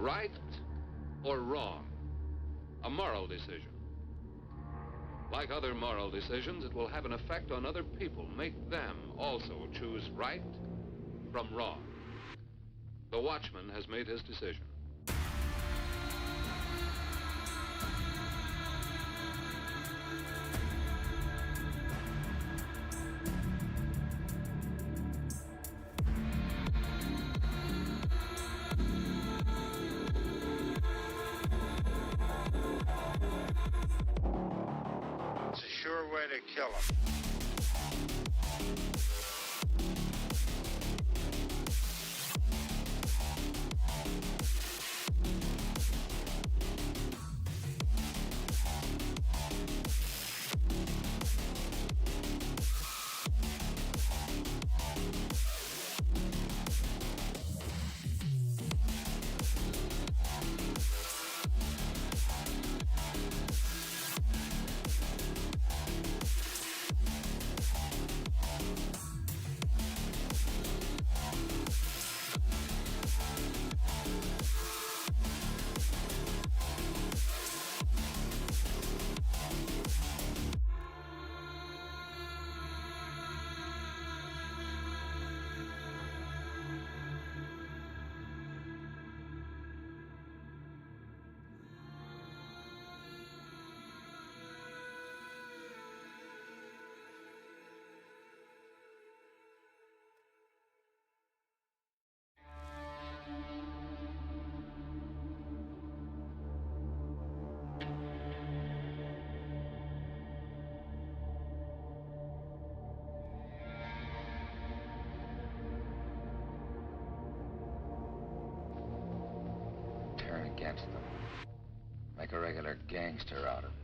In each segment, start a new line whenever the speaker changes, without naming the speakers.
Right or wrong? A moral decision. Like other moral decisions, it will have an effect on other people, make them also choose right from wrong. The watchman has made his decision.
It's a sure way to kill him.
Against them. Make a regular gangster out of it.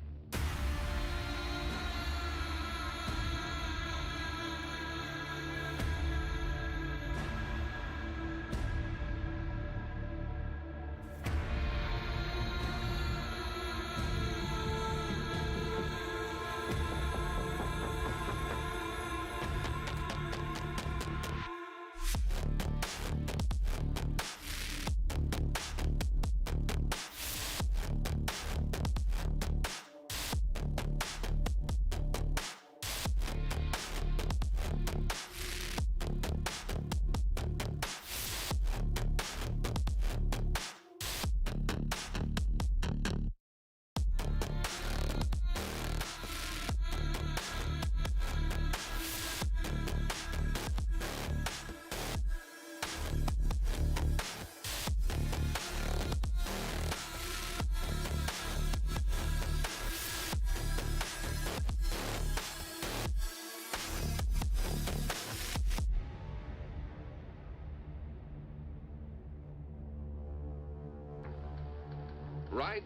Right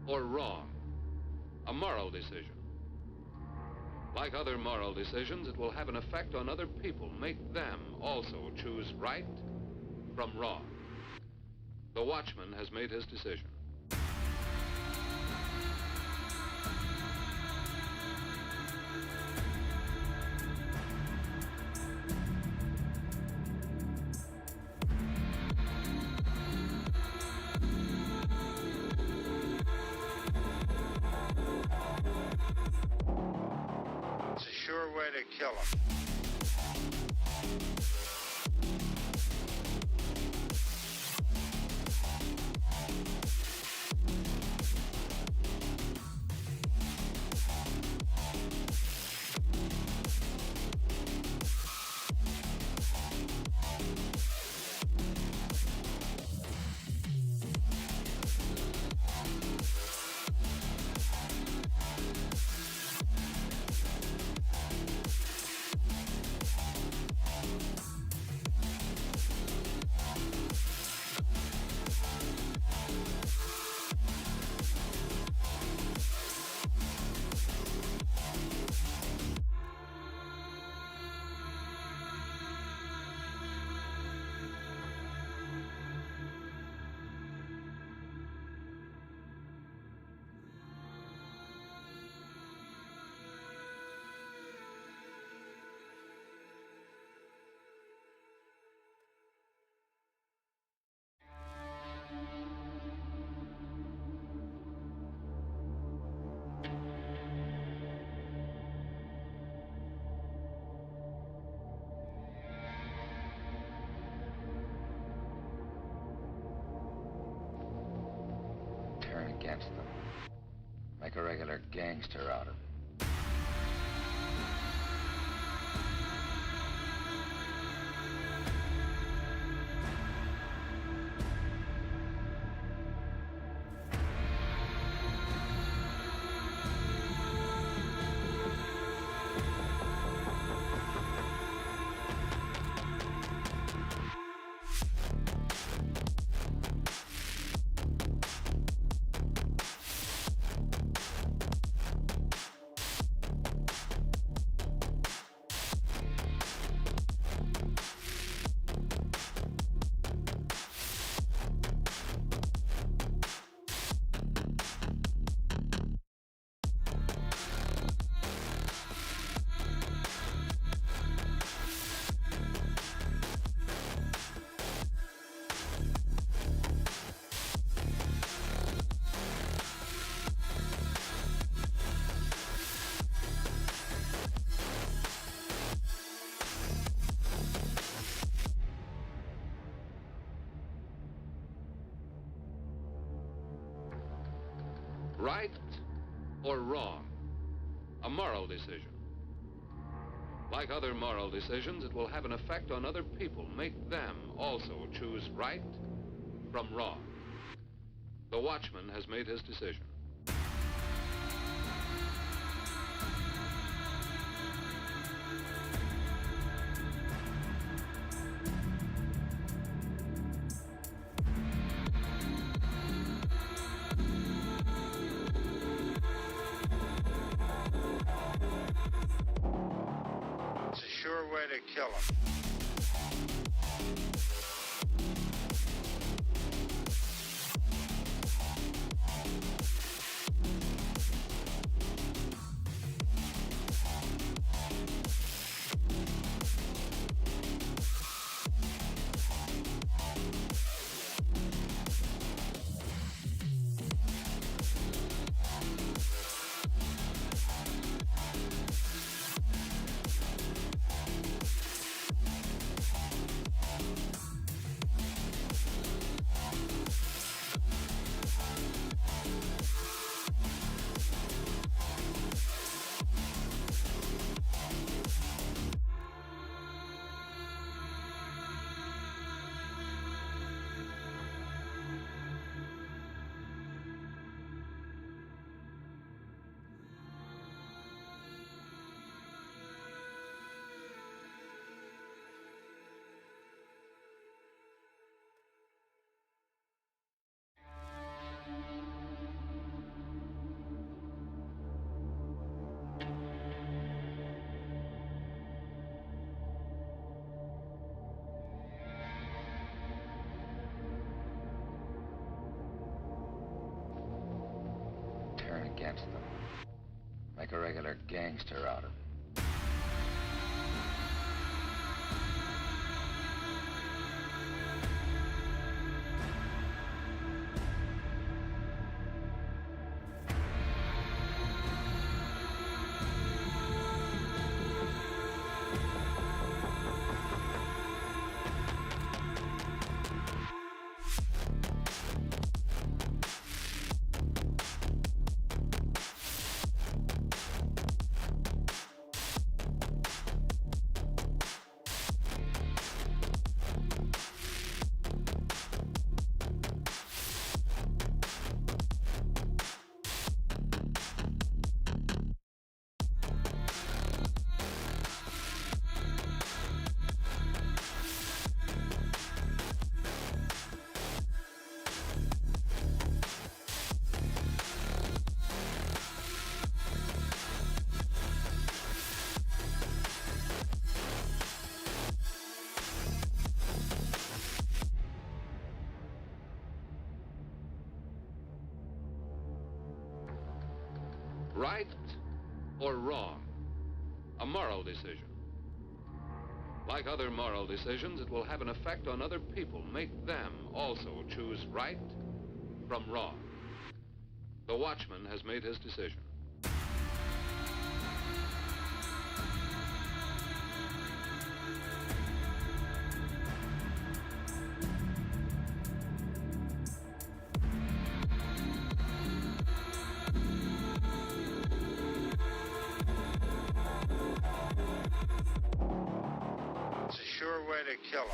or wrong? A moral decision. Like other moral decisions, it will have an effect on other people, make them also choose right from wrong. The watchman has made his decision.
Sure way to kill him.
against them. Make a regular gangster out of it.
Right or wrong? A moral decision. Like other moral decisions, it will have an effect on other people, make them also choose right from wrong. The watchman has made his decision.
It's a sure way to kill him.
Turn against them. Make a regular gangster out of it.
Right or wrong? A moral decision. Like other moral decisions, it will have an effect on other people, make them also choose right from wrong. The watchman has made his decision.
way to kill him.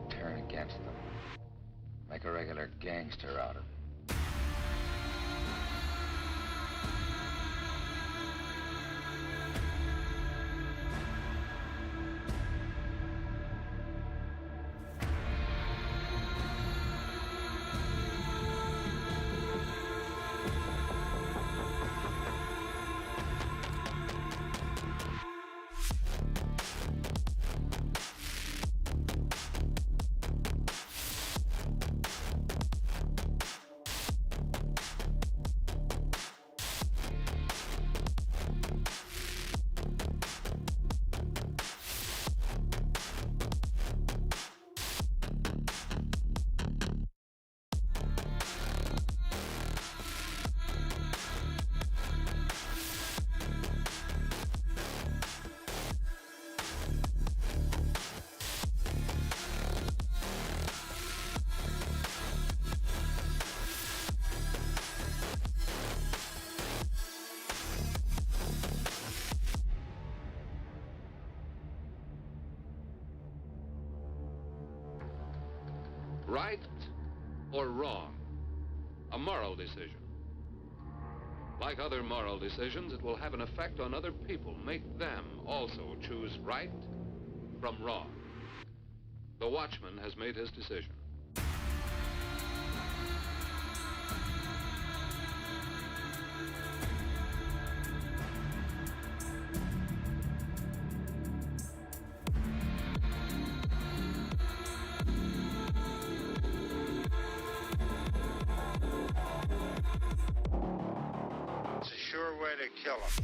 Turn against them. Make a regular gangster out of it.
Right or wrong? A moral decision. Like other moral decisions, it will have an effect on other people, make them also choose right from wrong. The watchman has made his decision.
It's a sure way to kill him.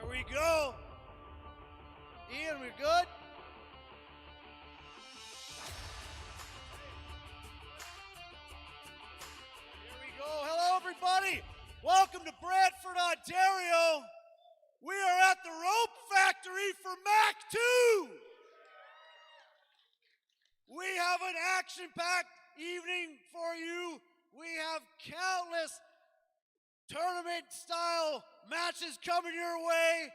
Here we go. Ian, we're good? Here we go. Hello, everybody. Welcome to Brantford, Ontario. We are at the Rope Factory for MAC 2. We have an action-packed evening for you. We have countless tournament-style matches coming your way.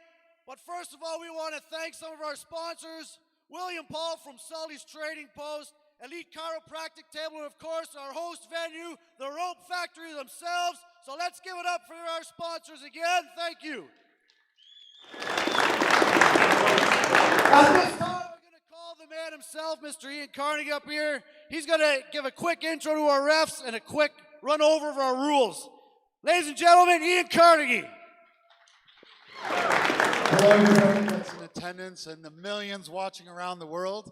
But first of all, we want to thank some of our sponsors, William Paul from Sully's Trading Post, Elite Chiropractic Table, and of course, our host venue, the Rope Factory themselves. So let's give it up for our sponsors again. Thank you. At this time, we're going to call the man himself, Mr. Ian Carnegie, up here. He's going to give a quick intro to our refs and a quick run over of our rules. Ladies and gentlemen, Ian Carnegie.
Hello, everybody that's in attendance and the millions watching around the world.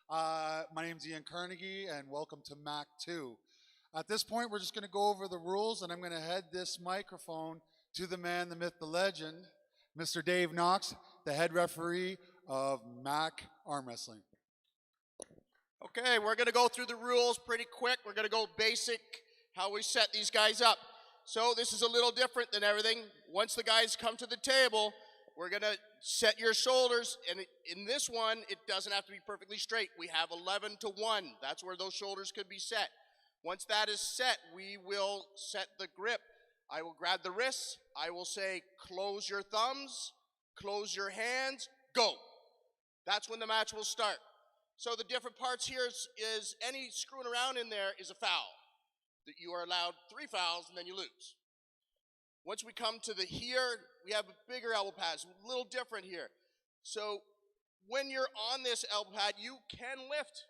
My name's Ian Carnegie, and welcome to MAC 2. At this point, we're just going to go over the rules, and I'm going to head this microphone to the man, the myth, the legend, Mr. Dave Knox, the head referee of MAC Armwrestling.
Okay, we're going to go through the rules pretty quick. We're going to go basic, how we set these guys up. So this is a little different than everything. Once the guys come to the table, we're going to set your shoulders, and in this one, it doesn't have to be perfectly straight. We have 11 to 1. That's where those shoulders could be set. Once that is set, we will set the grip. I will grab the wrists. I will say, close your thumbs, close your hands, go. That's when the match will start. So the different parts here is any screwing around in there is a foul. That you are allowed 3 fouls, and then you lose. Once we come to the here, we have a bigger elbow pad. It's a little different here. So when you're on this elbow pad, you can lift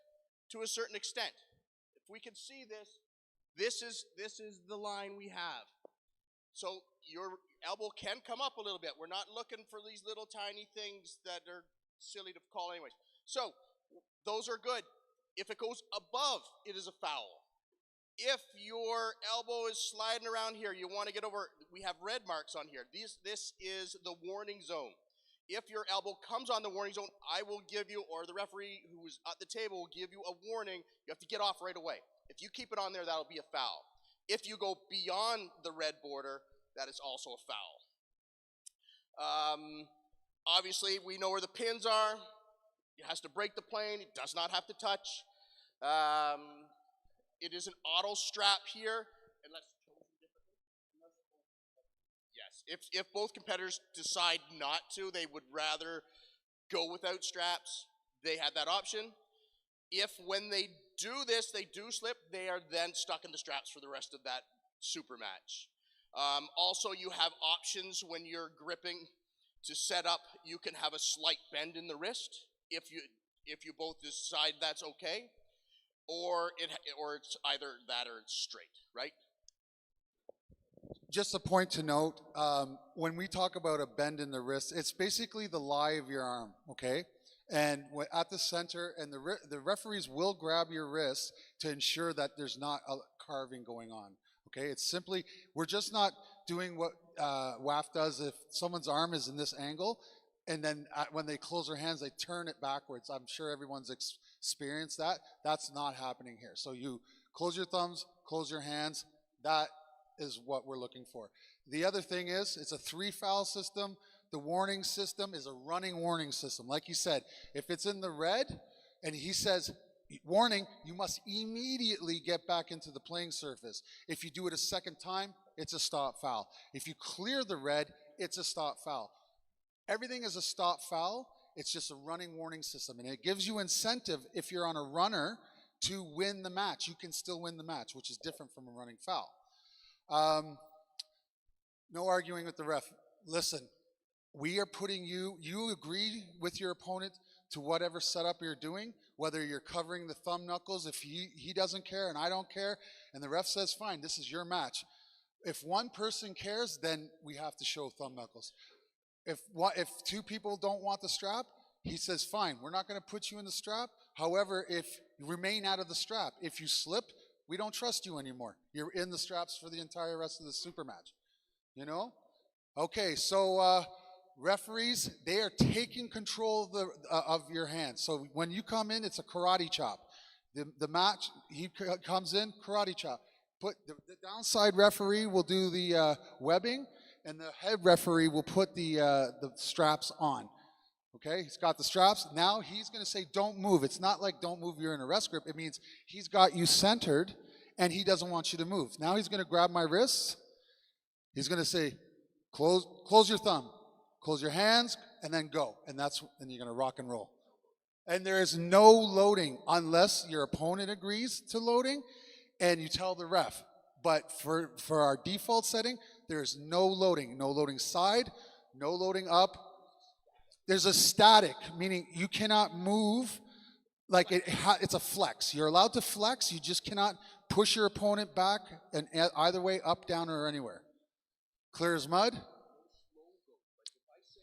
to a certain extent. If we can see this, this is the line we have. So your elbow can come up a little bit. We're not looking for these little tiny things that are silly to call anyways. So those are good. If it goes above, it is a foul. If your elbow is sliding around here, you want to get over, we have red marks on here. This is the warning zone. If your elbow comes on the warning zone, I will give you, or the referee who is at the table will give you a warning. You have to get off right away. If you keep it on there, that'll be a foul. If you go beyond the red border, that is also a foul. Obviously, we know where the pins are. It has to break the plane. It does not have to touch. It is an auto strap here, unless chosen differently. Yes, if both competitors decide not to, they would rather go without straps, they had that option. If when they do this, they do slip, they are then stuck in the straps for the rest of that super match. Also, you have options when you're gripping to set up. You can have a slight bend in the wrist if you both decide that's okay. Or it's either that or it's straight, right?
Just a point to note, when we talk about a bend in the wrist, it's basically the lie of your arm, okay? And at the center, and the referees will grab your wrist to ensure that there's not a carving going on, okay? It's simply, we're just not doing what WAF does. If someone's arm is in this angle, and then when they close their hands, they turn it backwards. I'm sure everyone's experienced that. That's not happening here. So you close your thumbs, close your hands. That is what we're looking for. The other thing is, it's a 3-foul system. The warning system is a running warning system. Like you said, if it's in the red and he says, warning, you must immediately get back into the playing surface. If you do it a second time, it's a stop foul. If you clear the red, it's a stop foul. Everything is a stop foul. It's just a running warning system. And it gives you incentive if you're on a runner to win the match. You can still win the match, which is different from a running foul. No arguing with the ref. Listen, we are putting you agree with your opponent to whatever setup you're doing, whether you're covering the thumb knuckles, if he doesn't care and I don't care, and the ref says, fine, this is your match. If one person cares, then we have to show thumb knuckles. If 2 people don't want the strap, he says, fine, we're not going to put you in the strap. However, if you remain out of the strap, if you slip, we don't trust you anymore. You're in the straps for the entire rest of the super match. You know? Okay, so referees, they are taking control of your hands. So when you come in, it's a karate chop. The match, he comes in, karate chop. The downside referee will do the webbing, and the head referee will put the straps on. Okay, he's got the straps. Now he's going to say, don't move. It's not like don't move, you're in a rest grip. It means he's got you centered and he doesn't want you to move. Now he's going to grab my wrists. He's going to say, close your thumb, close your hands, and then go. And you're going to rock and roll. And there is no loading unless your opponent agrees to loading and you tell the ref. But for our default setting, there's no loading side, no loading up. There's a static, meaning you cannot move like it's a flex. You're allowed to flex, you just cannot push your opponent back and either way, up, down, or anywhere. Clear as mud?
If I say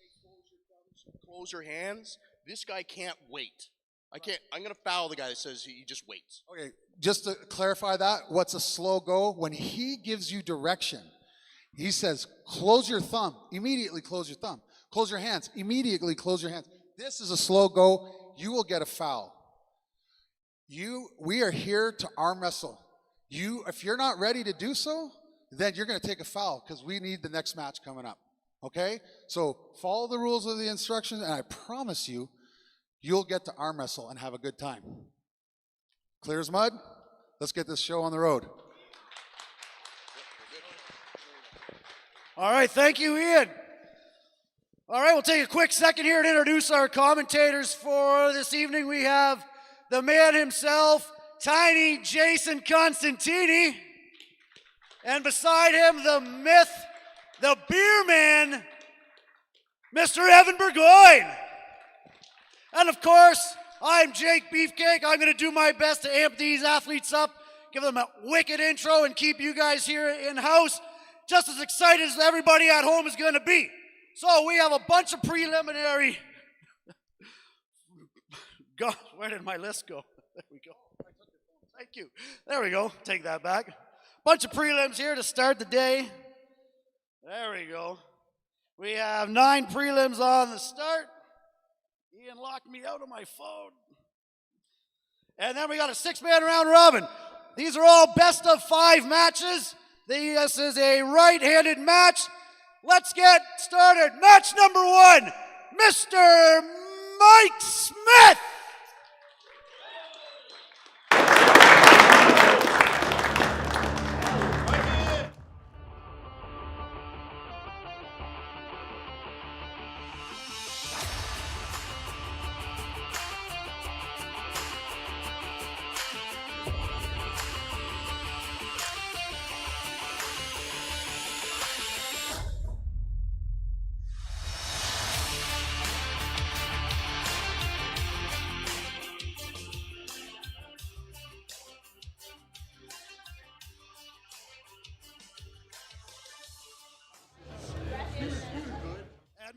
close your hands, this guy can't wait. I'm going to foul the guy that says he just waits.
Okay, just to clarify that, what's a slow go? When he gives you direction, he says, close your thumb, immediately close your thumb. Close your hands, immediately close your hands. This is a slow go, you will get a foul. We are here to arm wrestle. If you're not ready to do so, then you're going to take a foul because we need the next match coming up. Okay? So follow the rules of the instructions, and I promise you, you'll get to arm wrestle and have a good time. Clear as mud? Let's get this show on the road.
All right, thank you, Ian. All right, we'll take a quick second here to introduce our commentators for this evening. We have the man himself, Tiny Jason Constantini. And beside him, the myth, the beer man, Mr. Evan Burgoyne. And of course, I'm Jake Beefcake. I'm going to do my best to amp these athletes up, give them a wicked intro, and keep you guys here in-house just as excited as everybody at home is going to be. So we have a bunch of preliminary... God, where did my list go? There we go. Thank you. There we go. Take that back. Bunch of prelims here to start the day. There we go. We have 9 prelims on the start. Ian locked me out of my phone. And then we got a 6-man round robin. These are all best of 5 matches. This is a right-handed match. Let's get started. Match number 1, Mr. Mike Smith.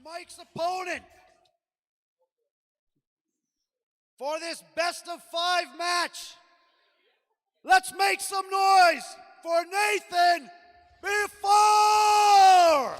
Mike's opponent for this best of 5 match. Let's make some noise for Nathan Biafore.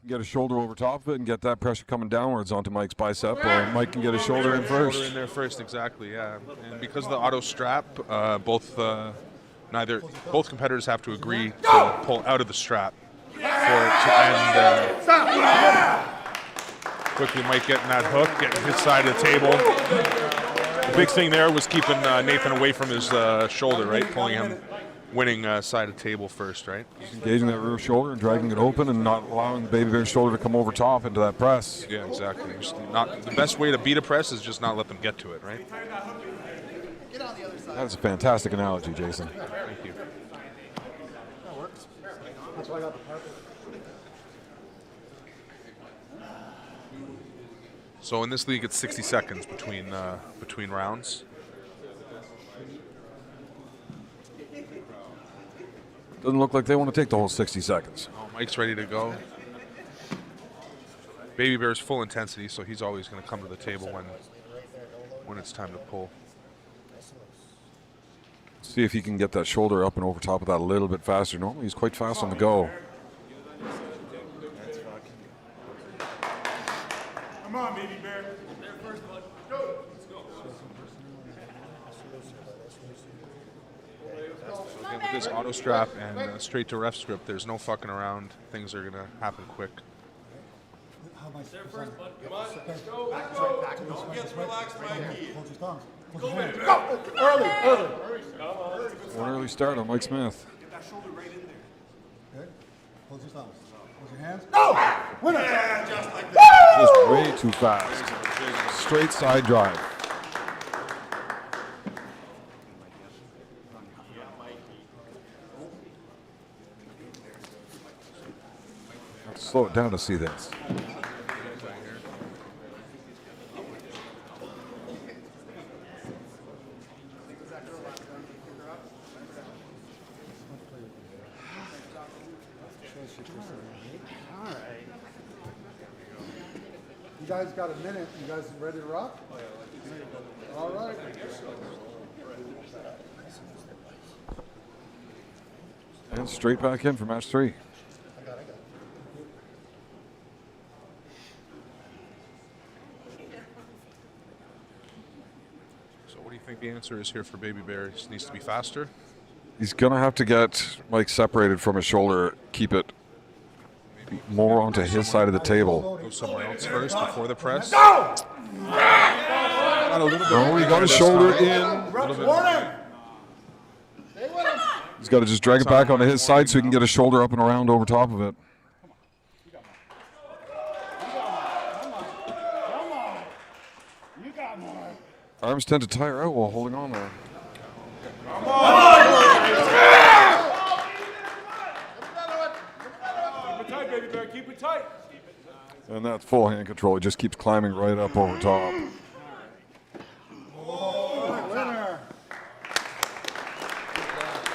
Get a shoulder over top of it and get that pressure coming downwards onto Mike's bicep, or Mike can get his shoulder in first.
Shoulder in there first, exactly, yeah. And because of the auto strap, both competitors have to agree to pull out of the strap for it to end. Quickly, Mike getting that hook, getting his side of the table. The big thing there was keeping Nathan away from his shoulder, right? Pulling him, winning side of table first, right?
Just engaging that rear shoulder and dragging it open and not allowing the baby bear's shoulder to come over top into that press.
Yeah, exactly. Just not the best way to beat a press is just not let them get to it, right?
That is a fantastic analogy, Jason.
Thank you.
That works. That's why I got the carpet.
So in this league, it's 60 seconds between rounds.
Doesn't look like they want to take the whole 60 seconds.
Oh, Mike's ready to go. Baby Bear's full intensity, so he's always going to come to the table when it's time to pull.
See if he can get that shoulder up and over top of that a little bit faster. Normally he's quite fast on the go.
Come on, baby bear. Bear first, bud. Go. Let's go.
Again, with this auto strap and straight to ref script, there's no fucking around. Things are gonna happen quick.
There first, bud. Come on, let's go. Back, don't get relaxed, Mikey. Go, baby. Go. Early.
One early start on Mike Smith.
Get that shoulder right in there.
Okay. Hold your thumbs. Hold your hands. No! Winner!
Yeah, just like that.
Just way too fast. Straight side drive. Have to slow it down to see this.
You guys got a minute. You guys ready to rock? All right.
And straight back in for match 3.
So what do you think the answer is here for Baby Bear? He needs to be faster?
He's going to have to get Mike separated from his shoulder, keep it more onto his side of the table.
Go somewhere else first before the press.
Go!
Got a little bit
Oh, he got his shoulder in.
Warning!
He's got to just drag it back onto his side so he can get his shoulder up and around over top of it. Arms tend to tire out while holding on there.
Keep it tight, baby bear. Keep it tight.
And that's full hand control. He just keeps climbing right up over top.
Winner.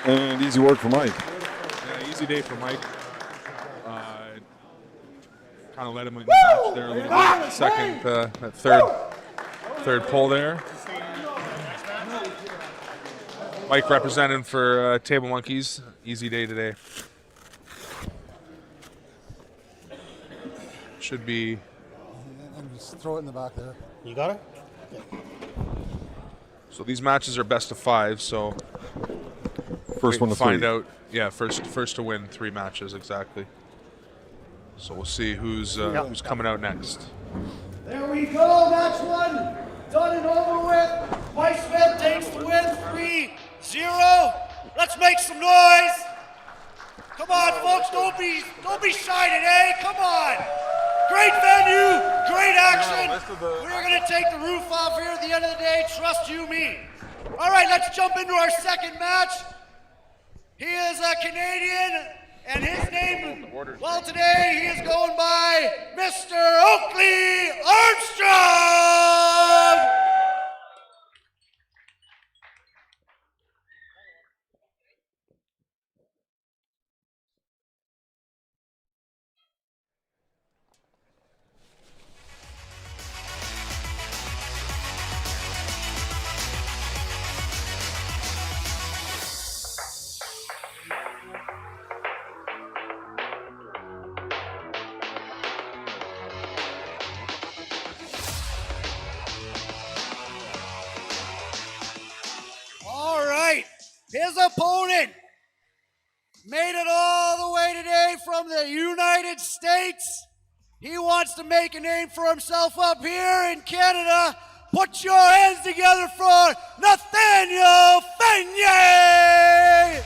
And easy work for Mike.
Yeah, easy day for Mike. Kind of let him in the match there a little bit. Second, that third pull there. Mike representing for Table Monkeys. Easy day today. Should be.
And just throw it in the back there.
You got it?
So these matches are best of 5. So
First one to
find
3.
out. Yeah, first to win 3 matches exactly. So we'll see who's coming out next.
There we go, match 1, done and over with. Mike Smith takes the win, 3-0. Let's make some noise. Come on, folks, don't be shy today, come on. Great venue, great action. We're gonna take the roof off here at the end of the day, trust you me. All right, let's jump into our second match. He is a Canadian, and his name, well, today he is going by Mr. Oakley Armstrong! His opponent made it all the way today from the United States. He wants to make a name for himself up here in Canada. Put your hands together for Nathaniel Fier!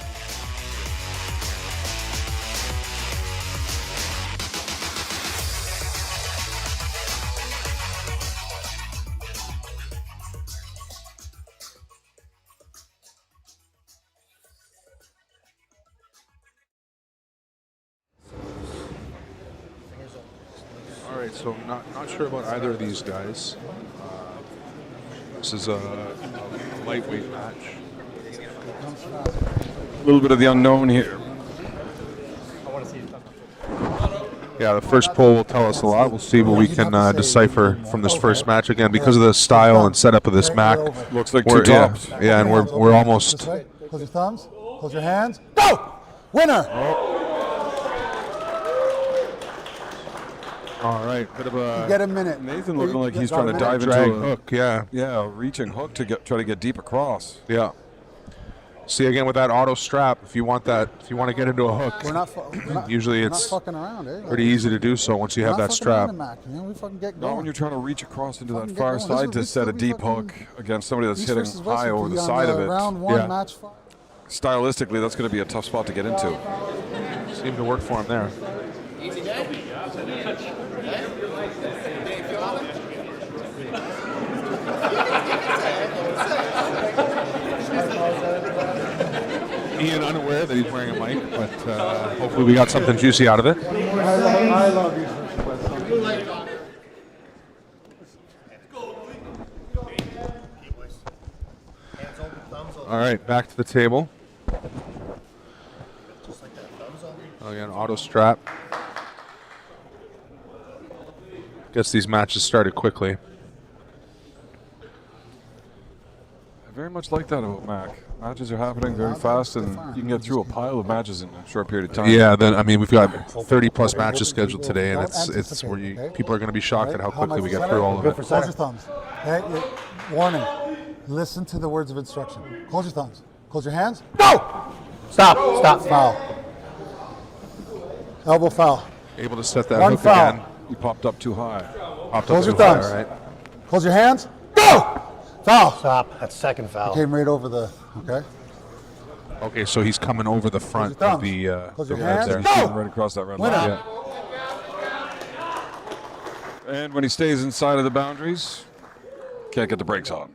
All right, so not sure about either of these guys. This is a lightweight match.
A little bit of the unknown here.
Yeah, the first poll will tell us a lot. We'll see what we can decipher from this first match. Again, because of the style and setup of this MAC.
Looks like 2 tops.
Yeah, and we're almost
Close your thumbs. Close your hands. Go! Winner!
All right, bit of a.
You get a minute.
Nathan looking like he's
Got a
trying to
minute.
dive
drag
into a
hook, yeah.
Yeah, a reaching hook to try to get deep across.
Yeah. See, again, with that auto strap, if you want to get into a hook,
We're not
usually
we're
it's
not fucking around, eh?
pretty easy to do so once you
We're
have
not
that
fucking around
strap.
in Mac, man. We fucking get
Not
going.
when you're trying to reach across into that
Fucking
far
get going.
side to
This
set a
will be
deep
fucking
hook against somebody that's
East
hitting
versus
high
West will
over
be
the
on
side of it.
Round 1,
Yeah.
match 5.
Stylistically, that's going to be a tough spot to get into.
Seemed to work for him there.
Easy day.
Ian unaware that he's wearing a mic, but hopefully we got something juicy out of it.
I love you.
All right, back to the table. Again, auto strap. Gets these matches started quickly.
I very much like that about Mac. Matches are happening very fast, and you can get through a pile of matches in a short period of time.
Yeah, then I mean we've got 30 plus matches scheduled today, and it's where people are going to be shocked at how quickly we get through all of it.
Close your thumbs. Okay? Warning. Listen to the words of instruction. Close your thumbs. Close your hands. Go! Stop. Foul. Elbow foul.
Able to set that
One
hook
foul.
again.
He popped up too high.
Popped
Close
up
your
too high,
thumbs.
right?
Close your hands. Go! Foul.
Stop. That's second foul.
Came right over the. Okay.
Okay, so he's coming over the front
Close
of
your
the
your
red
hands.
there.
Go!
Shooting right across that red
Winner.
line. And when he stays inside of the boundaries, can't get the brakes on.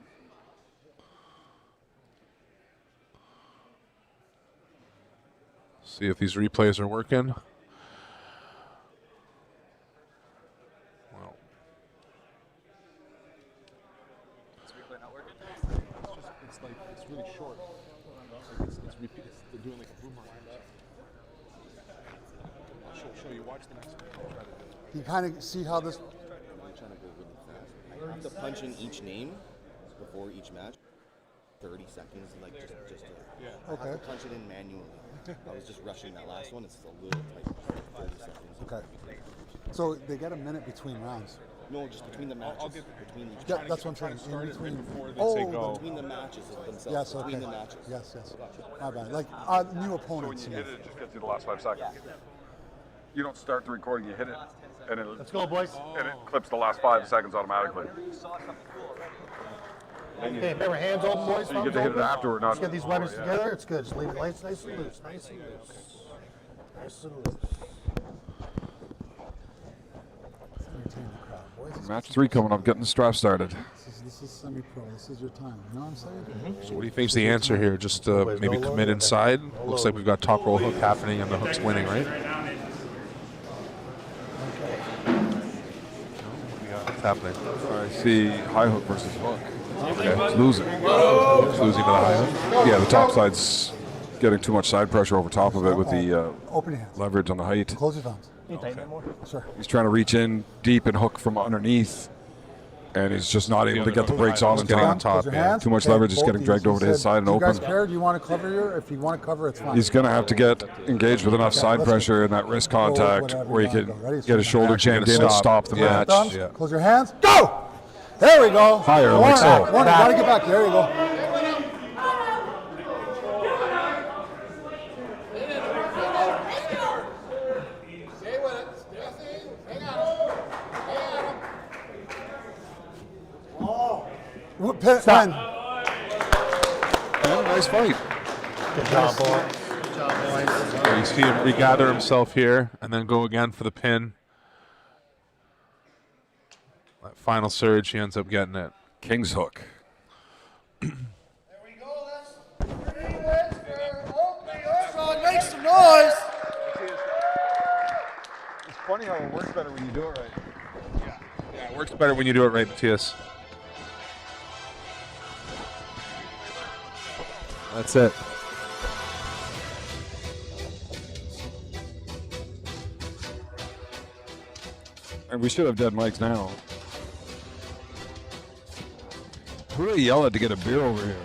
See if these replays are working. Well,
It's really short. They're doing like a boomerang. I'll show you. Watch the next one.
You kind of see how this.
I have to punch in each name before each match. 30 seconds, like just I have to punch it in manually. I was just rushing that last one. It's a little tight. 30 seconds.
Okay. So they get a minute between rounds.
No, just between the matches. Between each
Yeah, that's what I'm saying. In between.
between the matches themselves.
Yes. Okay.
Between the matches.
Yes. My bad. Like new opponents.
So when you hit it, it just gets you the last 5 seconds. You don't start the recording, you hit it, and it
Let's go, boys.
and it clips the last 5 seconds automatically.
Okay, remember, hands open, boys.
So you get to hit it afterward, not
Let's get these weapons
before,
together. It's good. Just leave it nice and loose. Nice and loose. Nice and loose.
Entertain the crowd, boys.
Match 3 coming up, getting the strap started.
This is semi-pro. This is your time. You know what I'm saying?
so what do you think's the answer here? Just maybe commit inside. Looks like we've got top roll hook happening, and the hook's winning, right? What's happening?
I see high hook versus hook.
Okay.
He's losing.
He's losing to the high hook.
Yeah, the top side's getting too much side pressure over top of it with the
Open your hands.
leverage on the height.
Close your thumbs. Sure.
He's trying to reach in deep and hook from underneath, and he's just not able to get the brakes on in
Getting on
time.
top,
Close your
yeah.
hands.
Too much
Okay,
leverage is
both
getting
of
dragged
you
over to his
said,
side and
do you guys
open.
care? Do you want to cover your? If you want to cover, it's fine.
He's going to have to get engaged with enough side
let's
pressure and that wrist contact
whatever
where he
you
can
wanna go. Ready?
get his shoulder
Actually
jammed
gonna
in and stop the
Yeah.
match.
Thumbs.
Yeah.
Close your hands. Go. There we go.
Higher,
Warner,
like so.
Warner, gotta get back. There you go. Stop.
Yeah, nice fight.
Good job, boy.
So you see him regather himself here, and then go again for the pin. That final surge, he ends up getting it.
King's hook.
There we go. That's 3 wins for Oakley. Armstrong, make some noise.
It's funny how it works better when you do it right.
Yeah, it works better when you do it right, Matthias. That's it.
And we should have dead mics now. Who do they yell at to get a beer over here?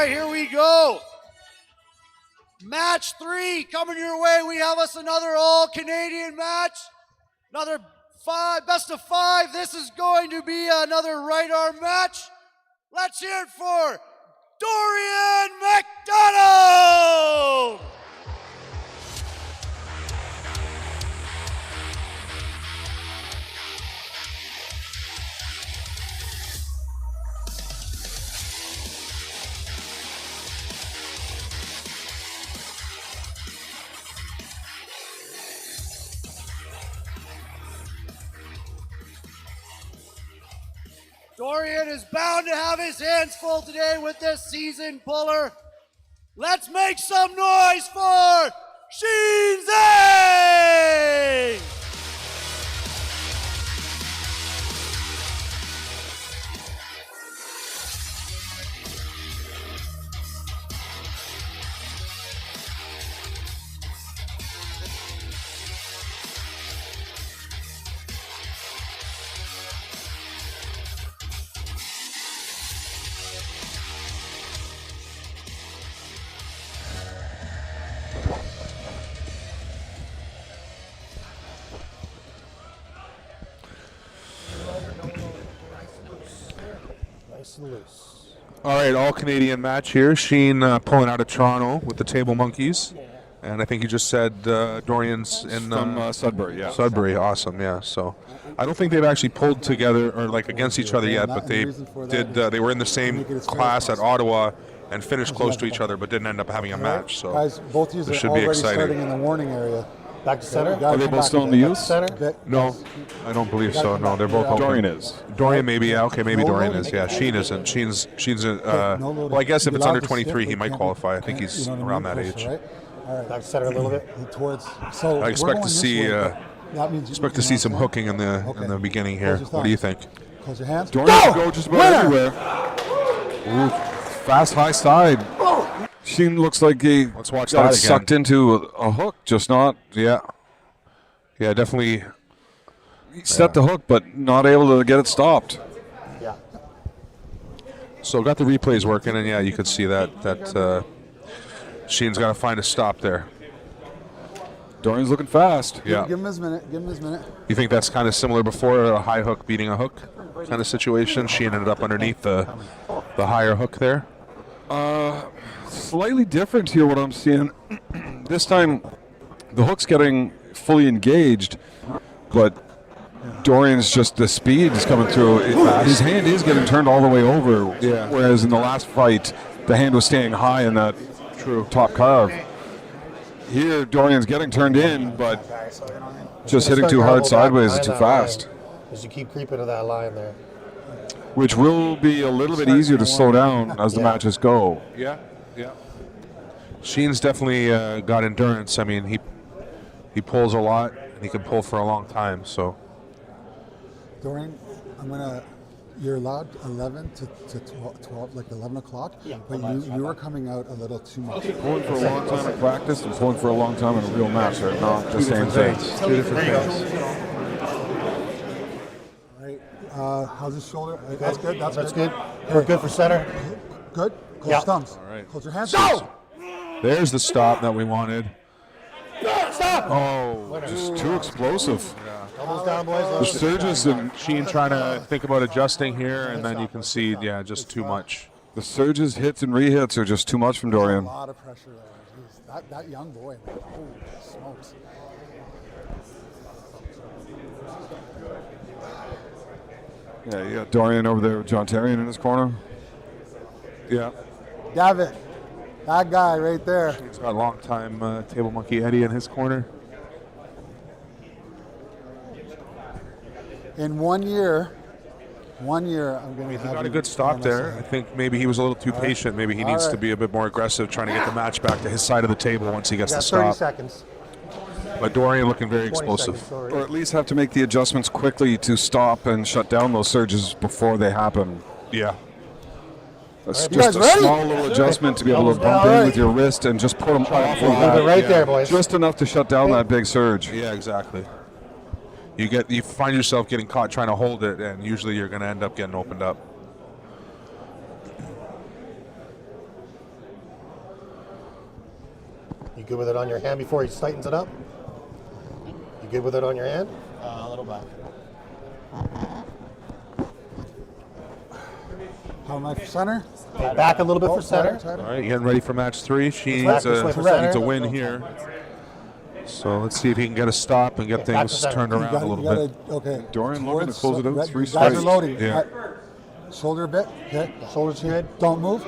right, here we go. Match 3 coming your way. We have us another all-Canadian match. Another best of 5. This is going to be another right arm match. Let's hear it for Dorian McDonald. Dorian is bound to have his hands full today with this season puller. Let's make some noise for Sheensay!
Nice and loose.
All right, all Canadian match here. Sheen pulling out of Toronto with the Table Monkeys. And I think you just said Dorian's in
From Sudbury, yeah.
Sudbury, awesome, yeah. So I don't think they've actually pulled together or like against each other yet, but they did. They were in the same class at Ottawa and finished close to each other, but didn't end up having a match. So
Guys, both of you
this
are
should be
already
exciting.
starting in the warning area.
Back to center.
Are they both still in the youth?
Center.
No, I don't believe so. No, they're both open.
Dorian is.
Dorian maybe, yeah, okay, maybe Dorian is. Yeah, Sheen isn't. Sheen's well, I guess if it's under 23, he might qualify. I think he's around that age.
All right.
Back to center a little bit.
Towards. So
I expect to see some
hook.
hooking in the beginning here. What do you think?
Close your hands.
Dorian can go just about everywhere. Ooh, fast high side. Sheen looks like he
Let's watch
got
that
sucked
again.
into a hook, just not.
Yeah, definitely.
He set the hook, but not able to get it stopped.
Yeah.
So got the replays working, and yeah, you could see that Sheen's got to find a stop there.
Dorian's looking fast.
Yeah.
Give him his minute. Give him his minute.
You think that's kind of similar before, a high hook beating a hook kind of situation? Sheen ended up underneath the higher hook there.
Slightly different here, what I'm seeing. This time, the hook's getting fully engaged, but Dorian's just, the speed is coming through. His hand is getting turned all the way over, whereas in the last fight, the hand was staying high in that top carve. Here, Dorian's getting turned in, but just hitting too hard sideways and too fast.
As you keep creeping to that line there.
Which will be a little bit easier to slow down as the matches go.
Yeah. Sheen's definitely got endurance. I mean, he pulls a lot, and he can pull for a long time. So,
Dorian, you're allowed 11 to 12, like 11 o'clock, but you are coming out a little too much.
Pulling for a long time in practice and pulling for a long time in a real match are not the same thing.
Two different things.
All right, how's his shoulder? That's good.
That's good. We're good for center.
Good. Close your thumbs.
All right.
Close your hands.
Go! There's the stop that we wanted.
Stop!
Oh, just too explosive.
Elbows down, boys.
The surges and
Sheen trying to think about adjusting here, and then you can see, just too much.
the surges, hits, and re-hits are just too much from Dorian.
A lot of pressure there. Jeez, that young boy, man. Holy smokes.
Yeah, you got Dorian over there with John Terrian in his corner.
Yeah.
David, that guy right there.
He's got a long time Table Monkey Eddie in his corner.
In 1 year, I'm going to
He got a good stop there. I think maybe he was a little too patient. Maybe he needs to be a bit more aggressive, trying to get the match back to his side of the table once he gets the
30
stop.
seconds.
But Dorian looking very explosive.
Or at least have to make the adjustments quickly to stop and shut down those surges before they happen.
Yeah.
That's just a small little adjustment to be able to bump in with your wrist and just put them off of that.
Right there, boys.
Just enough to shut down that big surge.
Yeah, exactly. You find yourself getting caught trying to hold it, and usually you're going to end up getting opened up.
You good with it on your hand before he tightens it up? You good with it on your hand? A little back.
How am I for center?
Back a little bit for center.
All right, getting ready for match 3. She
Back
needs
this way for center.
needs a win here. So let's see if he can get a stop and get things turned around a little bit.
Okay.
Dorian looking to close it out. 3
You guys
straight.
are loading.
Yeah.
Shoulder a bit. Okay. Shoulders to your head. Don't move.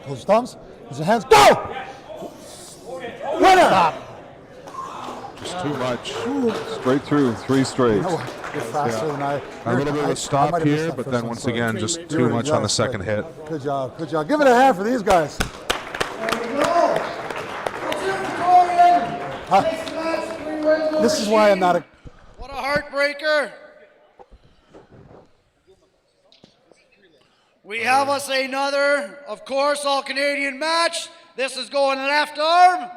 Close your thumbs. Use your hands. Go! Winner! Stop.
Just too much. Straight through. 3 straight.
You know what? You're faster than I.
A little bit of
I
a stop
might have missed
here,
that
but
first
then
one,
once
sorry.
again, just
You're
too
really
much on the
good.
second hit.
Good job. Good job. Give it a hand for these guys. This is why I'm not a.
What a heartbreaker. We have us another, of course, all-Canadian match. This is going left arm.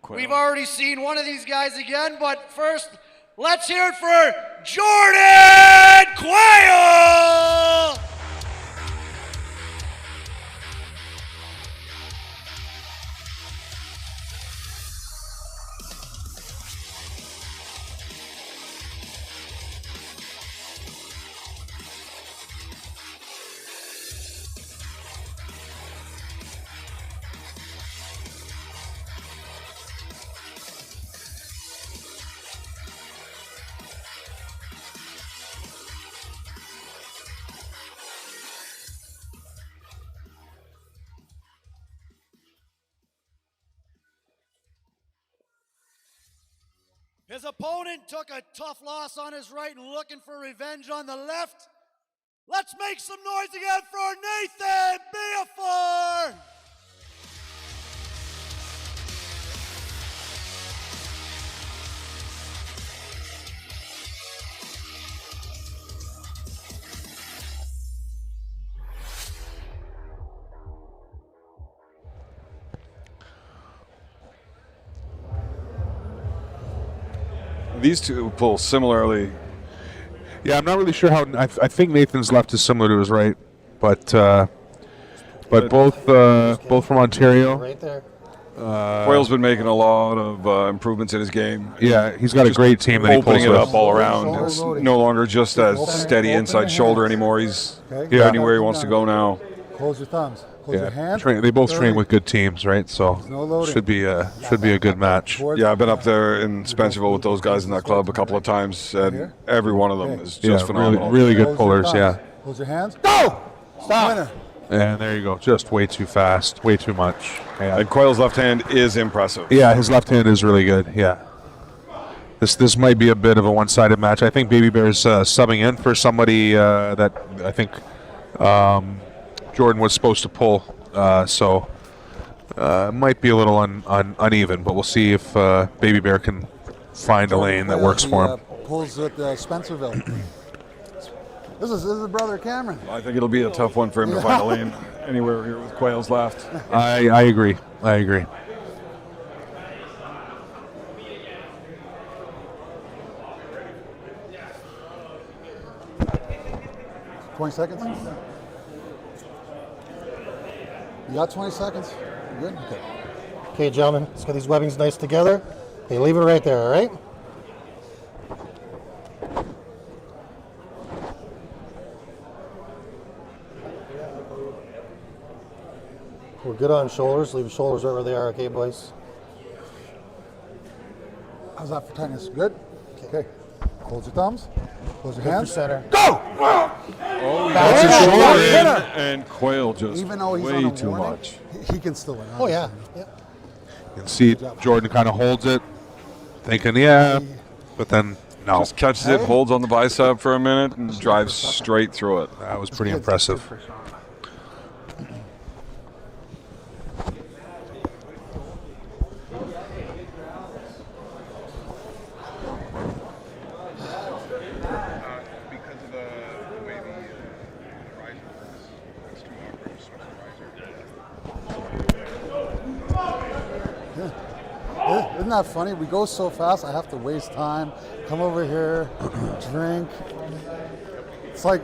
Quail.
We've already seen one of these guys again, but first, let's hear it for Jordan Quail! His opponent took a tough loss on his right and looking for revenge on the left. Let's make some noise again for Nathan Biafore!
These two pull similarly.
Yeah, I'm not really sure how. I think Nathan's left is similar to his right, but both from Ontario.
Right there.
Quail's been making a lot of improvements in his game.
Yeah, he's got a great team that he pulls
opening it
with.
up all around. It's no longer just a steady inside shoulder anymore. He's
Okay.
anywhere he wants to go now.
Close your thumbs. Close your hands.
They both train with good teams, right? So
no loading.
should be a good match.
Yeah, I've been up there in Spencerville with those guys in that club a couple of times, and every one of them is just phenomenal.
Really good
Close your
pullers.
thumbs.
Yeah.
Close your hands. Go! Stop. Winner.
And there you go. Just way too fast, way too much. Yeah.
And Quail's left hand is impressive.
Yeah, his left hand is really good. Yeah. This might be a bit of a one-sided match. I think Baby Bear's subbing in for somebody that I think Jordan was supposed to pull. So might be a little uneven, but we'll see if Baby Bear can find a lane that works for him.
Pulls at Spencerville. This is his brother Cameron.
I think it'll be a tough one for him to find a lane anywhere here with Quail's left.
I agree. I agree.
$20 seconds? You got 20 seconds? You good? Okay.
Okay, gentlemen, let's get these webbings nice together. Okay, leave it right there, all right? We're good on shoulders. Leave your shoulders right where they are, okay, boys?
How's that for tightness? Good? Okay. Close your thumbs. Close your
Good
hands.
for center.
Go!
Oh,
That's
that's
a
a
short
short
winner.
and Quail just
Even though he's
way
on a
too
warning,
much.
he can still win.
Oh, yeah. Yeah.
You can see Jordan kind of holds it, thinking, yeah, but then no.
Just catches it, holds on the bicep for a minute, and drives straight through it.
That was pretty impressive.
Isn't that funny? We go so fast, I have to waste time. Come over here, drink. It's like,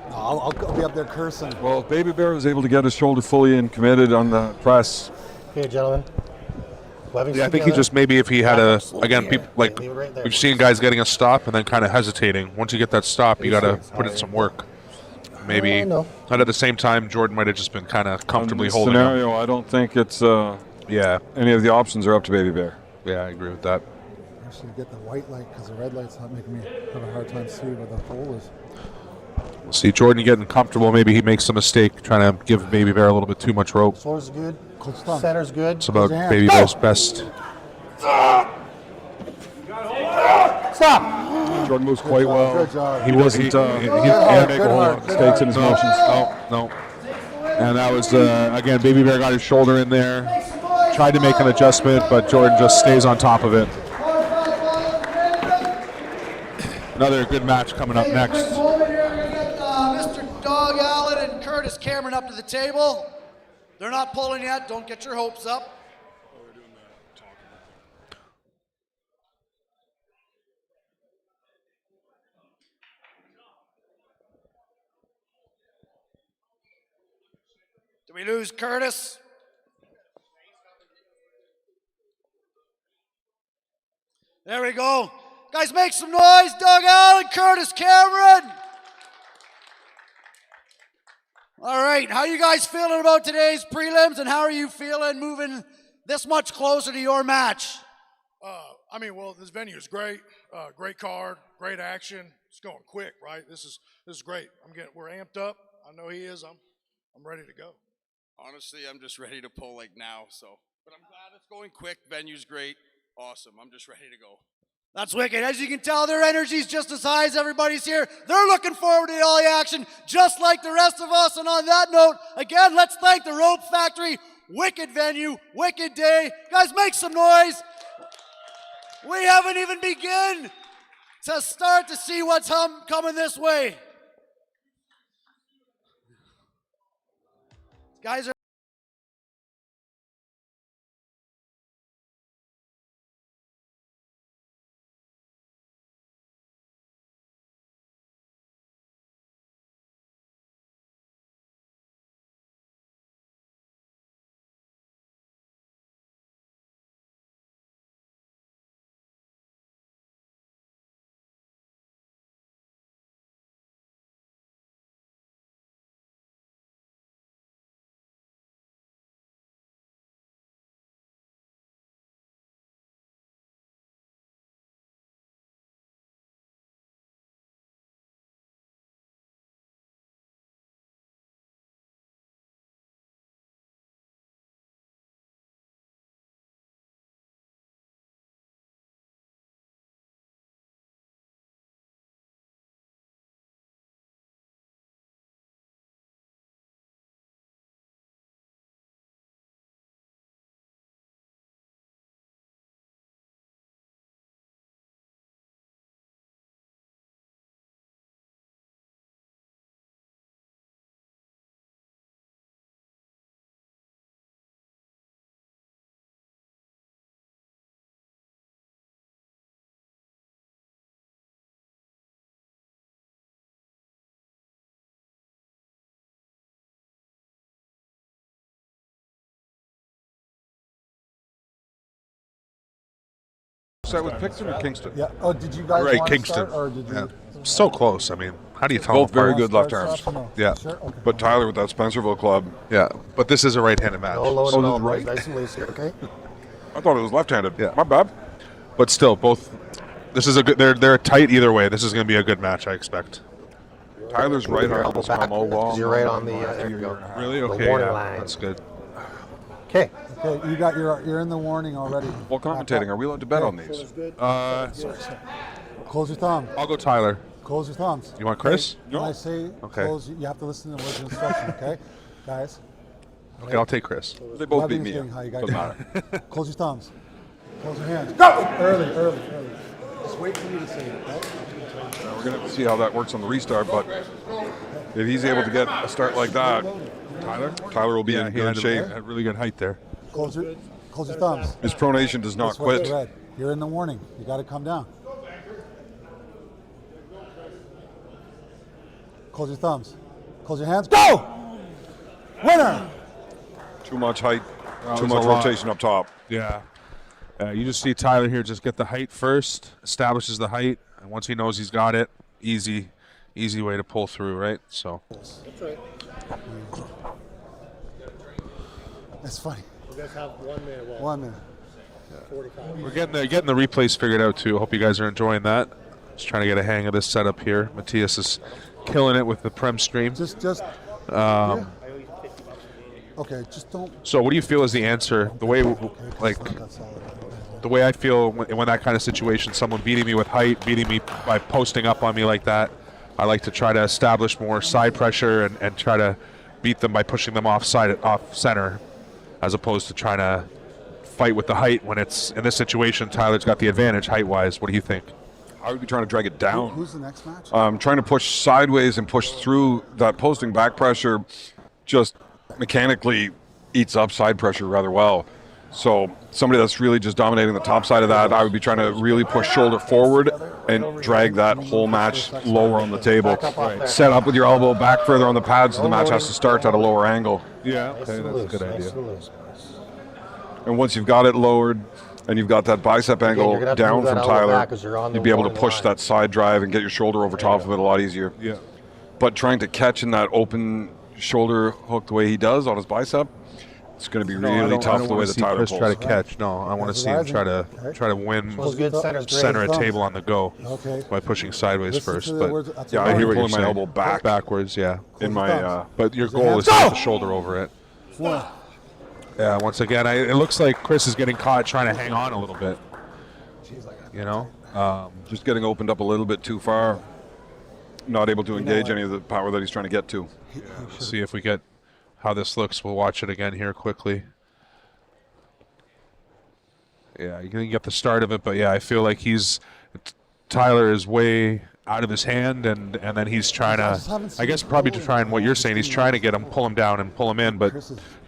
no,
I'll be up there cursing.
Well, Baby Bear was able to get his shoulder fully and committed on the press.
Okay, gentlemen.
Yeah, I think he just maybe if he had people like we've seen guys getting a stop and then kind of hesitating. Once you get that stop, you got to put in some work. Maybe, and at the same time, Jordan might have just been kind of comfortably holding
scenario,
him.
I don't think it's any of the options are up to Baby Bear.
Yeah, I agree with that.
I should get the white light because the red light's not making me have a hard time seeing where the hole is.
We'll see Jordan getting comfortable. Maybe he makes a mistake trying to give Baby Bear a little bit too much rope.
Shoulders good. Center's good.
It's about Baby Bear's best.
Stop.
Jordan moves quite well.
Good job.
He wasn't. He didn't make a whole lot of mistakes in his motions. No. And that was again. Baby Bear got his shoulder in there. Tried to make an adjustment, but Jordan just stays on top of it. Another good match coming up next.
Mr. Dog Allen and Curtis Cameron up to the table. They're not pulling yet. Don't get your hopes up. Did we lose Curtis? There we go. Guys, make some noise. Doug Allen, Curtis Cameron. All right, how you guys feeling about today's prelims, and how are you feeling moving this much closer to your match?
Well, this venue is great. Great card, great action. It's going quick, right? This is great. We're amped up. I know he is. I'm ready to go.
Honestly, I'm just ready to pull like now. But I'm glad it's going quick. Venue's great. Awesome. I'm just ready to go.
That's wicked. As you can tell, their energy's just as high as everybody's here. They're looking forward to all the action, just like the rest of us. And on that note, again, let's thank the Rope Factory. Wicked venue, wicked day. Guys, make some noise. We haven't even begun to start to see what's coming this way. Guys are
Start with Picton or Kingston?
Yeah. Oh, did you guys
Right,
want
Kingston.
to start, or did you?
Yeah. So close. I mean, how do you tell
Both
them apart?
very good left arms.
Yeah.
Sure? Okay.
But Tyler with that Spencerville club,
Yeah. But this is a right-handed match.
No low
So
and
does
all,
right.
boys. Nice and loose here, okay?
I thought it was left-handed.
Yeah.
My bad.
But still, both. This is a good. They're tight either way. This is going to be a good match, I expect.
Tyler's right
Your
arm
elbow
has
back,
come over.
because you're right on the, there you go.
Really?
The
Okay.
warning
Yeah,
line.
that's good.
Okay.
Okay, you're in the warning already.
Well, commentating, are we allowed to bet on these?
Close your thumb.
I'll go Tyler.
Close your thumbs.
You want Chris?
Okay, when I say
Okay.
close, you have to listen to the words of instruction, okay? Guys.
Okay, I'll take Chris.
They both beat
Rubbing is
me.
getting high, you guys
Doesn't matter.
Close your thumbs. Close your hands. Go! Early. Just wait for me to say it, okay?
We're going to see how that works on the restart, but if he's able to get a start like that, Tyler will be in good shape.
Had really good height there.
Close your thumbs.
His pronation does not
This way,
quit.
red. You're in the warning. You got to come down. Close your thumbs. Close your hands. Go! Winner!
Too much height, too
there's
much
a lot.
rotation up top.
Yeah. You just see Tyler here just get the height first, establishes the height, and once he knows he's got it, easy way to pull through, right? So.
That's right.
That's funny.
You guys have 1 minute.
1 minute.
45.
We're getting the replays figured out too. Hope you guys are enjoying that. Just trying to get a hang of this setup here. Matthias is killing it with the Prem stream.
Yeah. Okay, just don't.
So what do you feel is the answer? The way, like, the way I feel when that kind of situation, someone beating me with height, beating me by posting up on me like that, I like to try to establish more side pressure and try to beat them by pushing them off center, as opposed to trying to fight with the height when it's, in this situation, Tyler's got the advantage height-wise. What do you think?
I would be trying to drag it down.
Who's the next match?
Trying to push sideways and push through that posting back pressure just mechanically eats up side pressure rather well. So somebody that's really just dominating the top side of that, I would be trying to really push shoulder forward and drag that whole match lower on the table.
Right.
Set up with your elbow back further on the pad so the match has to start at a lower angle.
Yeah, okay, that's a good idea.
And once you've got it lowered and you've got that bicep angle down from Tyler, you'd be able to push that side drive and get your shoulder over top of it a lot easier.
Yeah.
But trying to catch in that open shoulder hook the way he does on his bicep, it's going to be really tough the way that Tyler
Chris
pulls.
try to catch. No, I want to see him try to win center a table on the go by pushing sideways first. But
yeah, I hear pulling my elbow back
backwards. Yeah,
in my.
But your goal is to get the shoulder over it. Yeah. Once again, it looks like Chris is getting caught trying to hang on a little bit. You know,
just getting opened up a little bit too far. Not able to engage any of the power that he's trying to get to.
Yeah. See if we get how this looks. We'll watch it again here quickly. Yeah, you can get the start of it, but yeah, I feel like Tyler is way out of his hand, and then he's trying to, I guess probably to try and what you're saying, he's trying to get him, pull him down and pull him in, but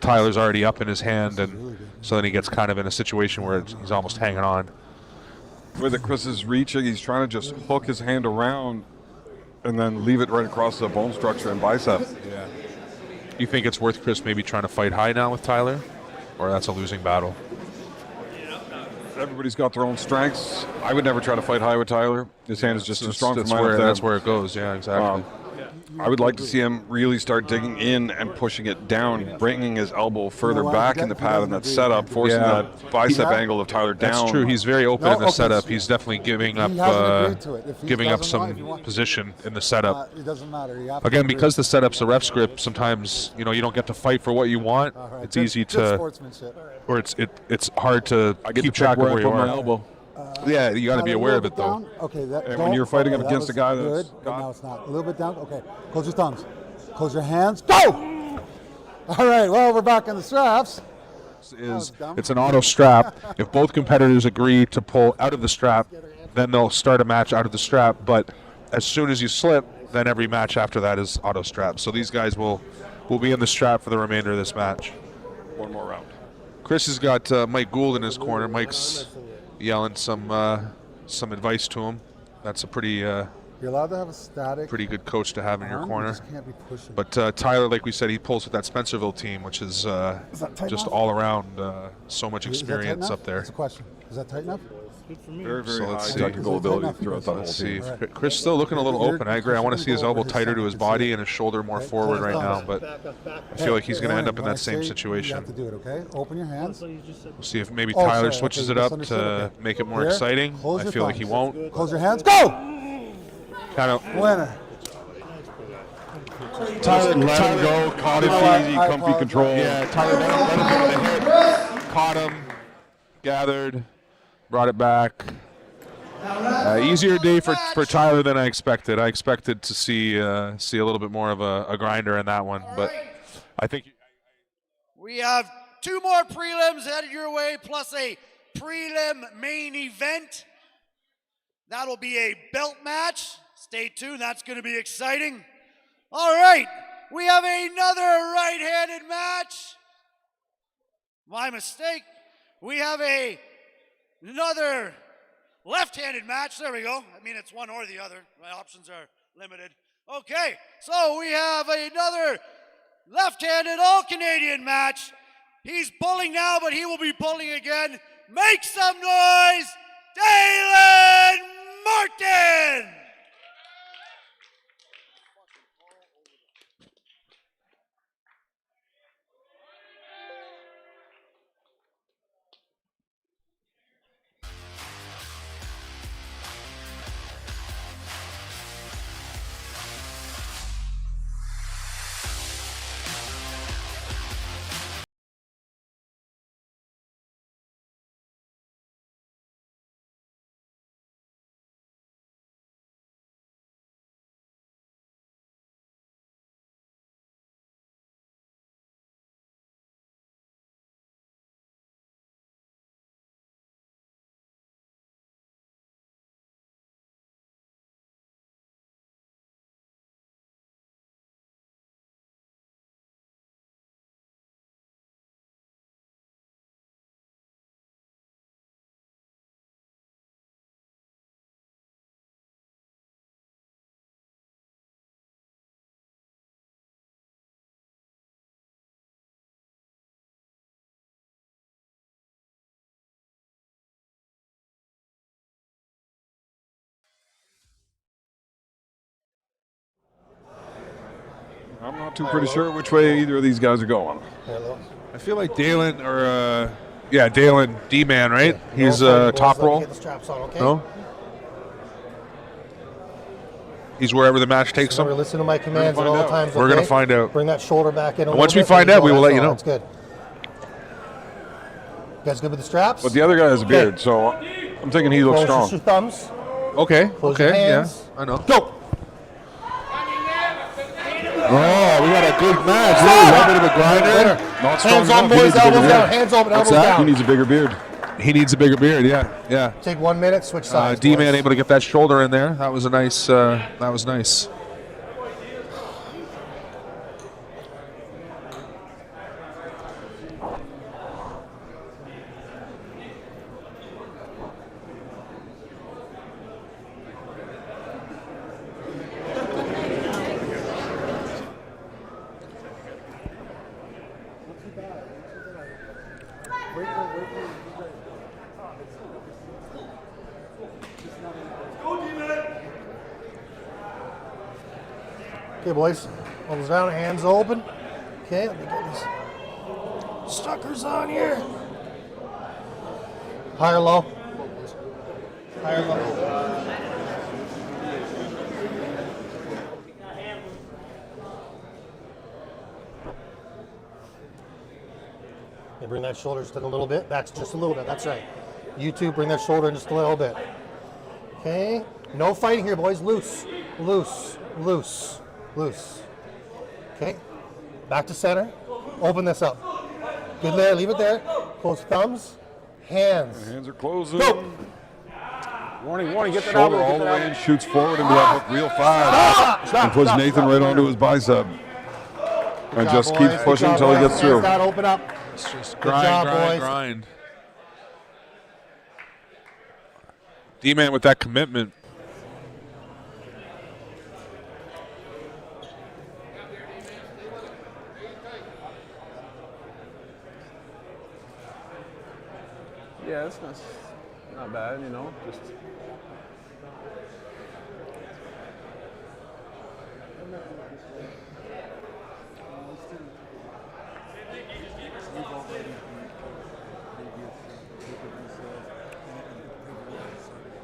Tyler's already up in his hand, and so then he gets kind of in a situation where he's almost hanging on.
Where the Chris is reaching, he's trying to just hook his hand around and then leave it right across the bone structure and bicep.
Yeah. You think it's worth Chris maybe trying to fight high now with Tyler, or that's a losing battle?
Everybody's got their own strengths. I would never try to fight high with Tyler. His hand is just too strong for mine.
That's where it goes. Yeah, exactly.
I would like to see him really start digging in and pushing it down, bringing his elbow further back in the pad in that setup, forcing that bicep angle of Tyler down.
That's true. He's very open in the setup. He's definitely giving up some position in the setup.
It doesn't matter.
Again, because the setup's a ref script, sometimes you don't get to fight for what you want. It's easy to, or it's hard to keep track of where you are. Yeah, you got to be aware of it though.
Okay,
and when you're fighting against a guy that's
good, but now it's not. A little bit down. Okay, close your thumbs. Close your hands. Go! All right, well, we're back in the straps.
It's an auto strap. If both competitors agree to pull out of the strap, then they'll start a match out of the strap. But as soon as you slip, then every match after that is auto strap. So these guys will be in the strap for the remainder of this match.
One more round.
Chris has got Mike Gould in his corner. Mike's yelling some advice to him. That's a pretty
you're allowed to have a static,
pretty good coach to have in your corner.
Just can't be pushing.
But Tyler, like we said, he pulls with that Spencerville team, which is just all around so much experience up there.
That's a question. Is that tight enough?
Very, very high technical ability throughout that whole team.
Chris still looking a little open. I agree. I want to see his elbow tighter to his body and his shoulder more forward right now, but I feel like he's going to end up in that same situation.
You have to do it, okay? Open your hands.
We'll see if maybe Tyler switches it up to make it more exciting. I feel like he won't.
Close your hands. Go!
Kind of.
Winner.
Tyler let him go. Caught it easy. Comfy control.
Yeah, Tyler let him get the hit. Caught him. Gathered. Brought it back. Easier day for Tyler than I expected. I expected to see a little bit more of a grinder in that one, but I think
we have 2 more prelims headed your way, plus a prelim main event. That'll be a belt match. Stay tuned. That's going to be exciting. All right, we have another right-handed match. My mistake. We have another left-handed match. There we go. I mean, it's one or the other. My options are limited. Okay, so we have another left-handed all-Canadian match. He's pulling now, but he will be pulling again. Make some noise, Dalen Martin!
I'm not too pretty sure which way either of these guys are going.
I feel like Dalen Dalen, D-Man, right? He's top roll.
Get the straps on, okay?
No? He's wherever the match takes him.
Listen to my commands at all times.
We're going to find out.
Bring that shoulder back in.
And once we find out, we will let you know.
That's good. You guys good with the straps?
But the other guy has a beard, so I'm thinking he looks strong.
Close your thumbs.
Okay.
Close your hands.
Yeah, I know.
Go.
Oh, we got a good match. Ooh, a little bit of a grinder.
Not strong
Hands on,
enough. He
boys.
needs a bigger
Elbows down.
beard.
Hands open.
What's
Elbows
that?
down.
He needs a bigger beard.
He needs a bigger beard. Yeah.
Take 1 minute. Switch sides.
D-Man
boys.
able to get that shoulder in there. That was a nice. That was nice.
Okay, boys. Elbows down, hands open. Okay, let me get these suckers on here. Higher, low. Higher, low. Okay, bring that shoulder just a little bit. Back just a little bit. That's right. You two, bring that shoulder in just a little bit. Okay. No fighting here, boys. Loose, loose, loose. Loose. Okay. Back to center. Open this up. Good there. Leave it there. Close thumbs. Hands.
The hands are closing.
Go.
Warning, get that
Shoulder
elbow.
all the way and shoots forward into that hook real fast. And puts Nathan right onto his bicep. And just
boys.
keeps
Good
pushing
job,
until he
boys.
gets through.
Hands down, open up.
It's just
Good job, boys.
grind. D-Man with that commitment.
Yeah, it's not bad, you know. Just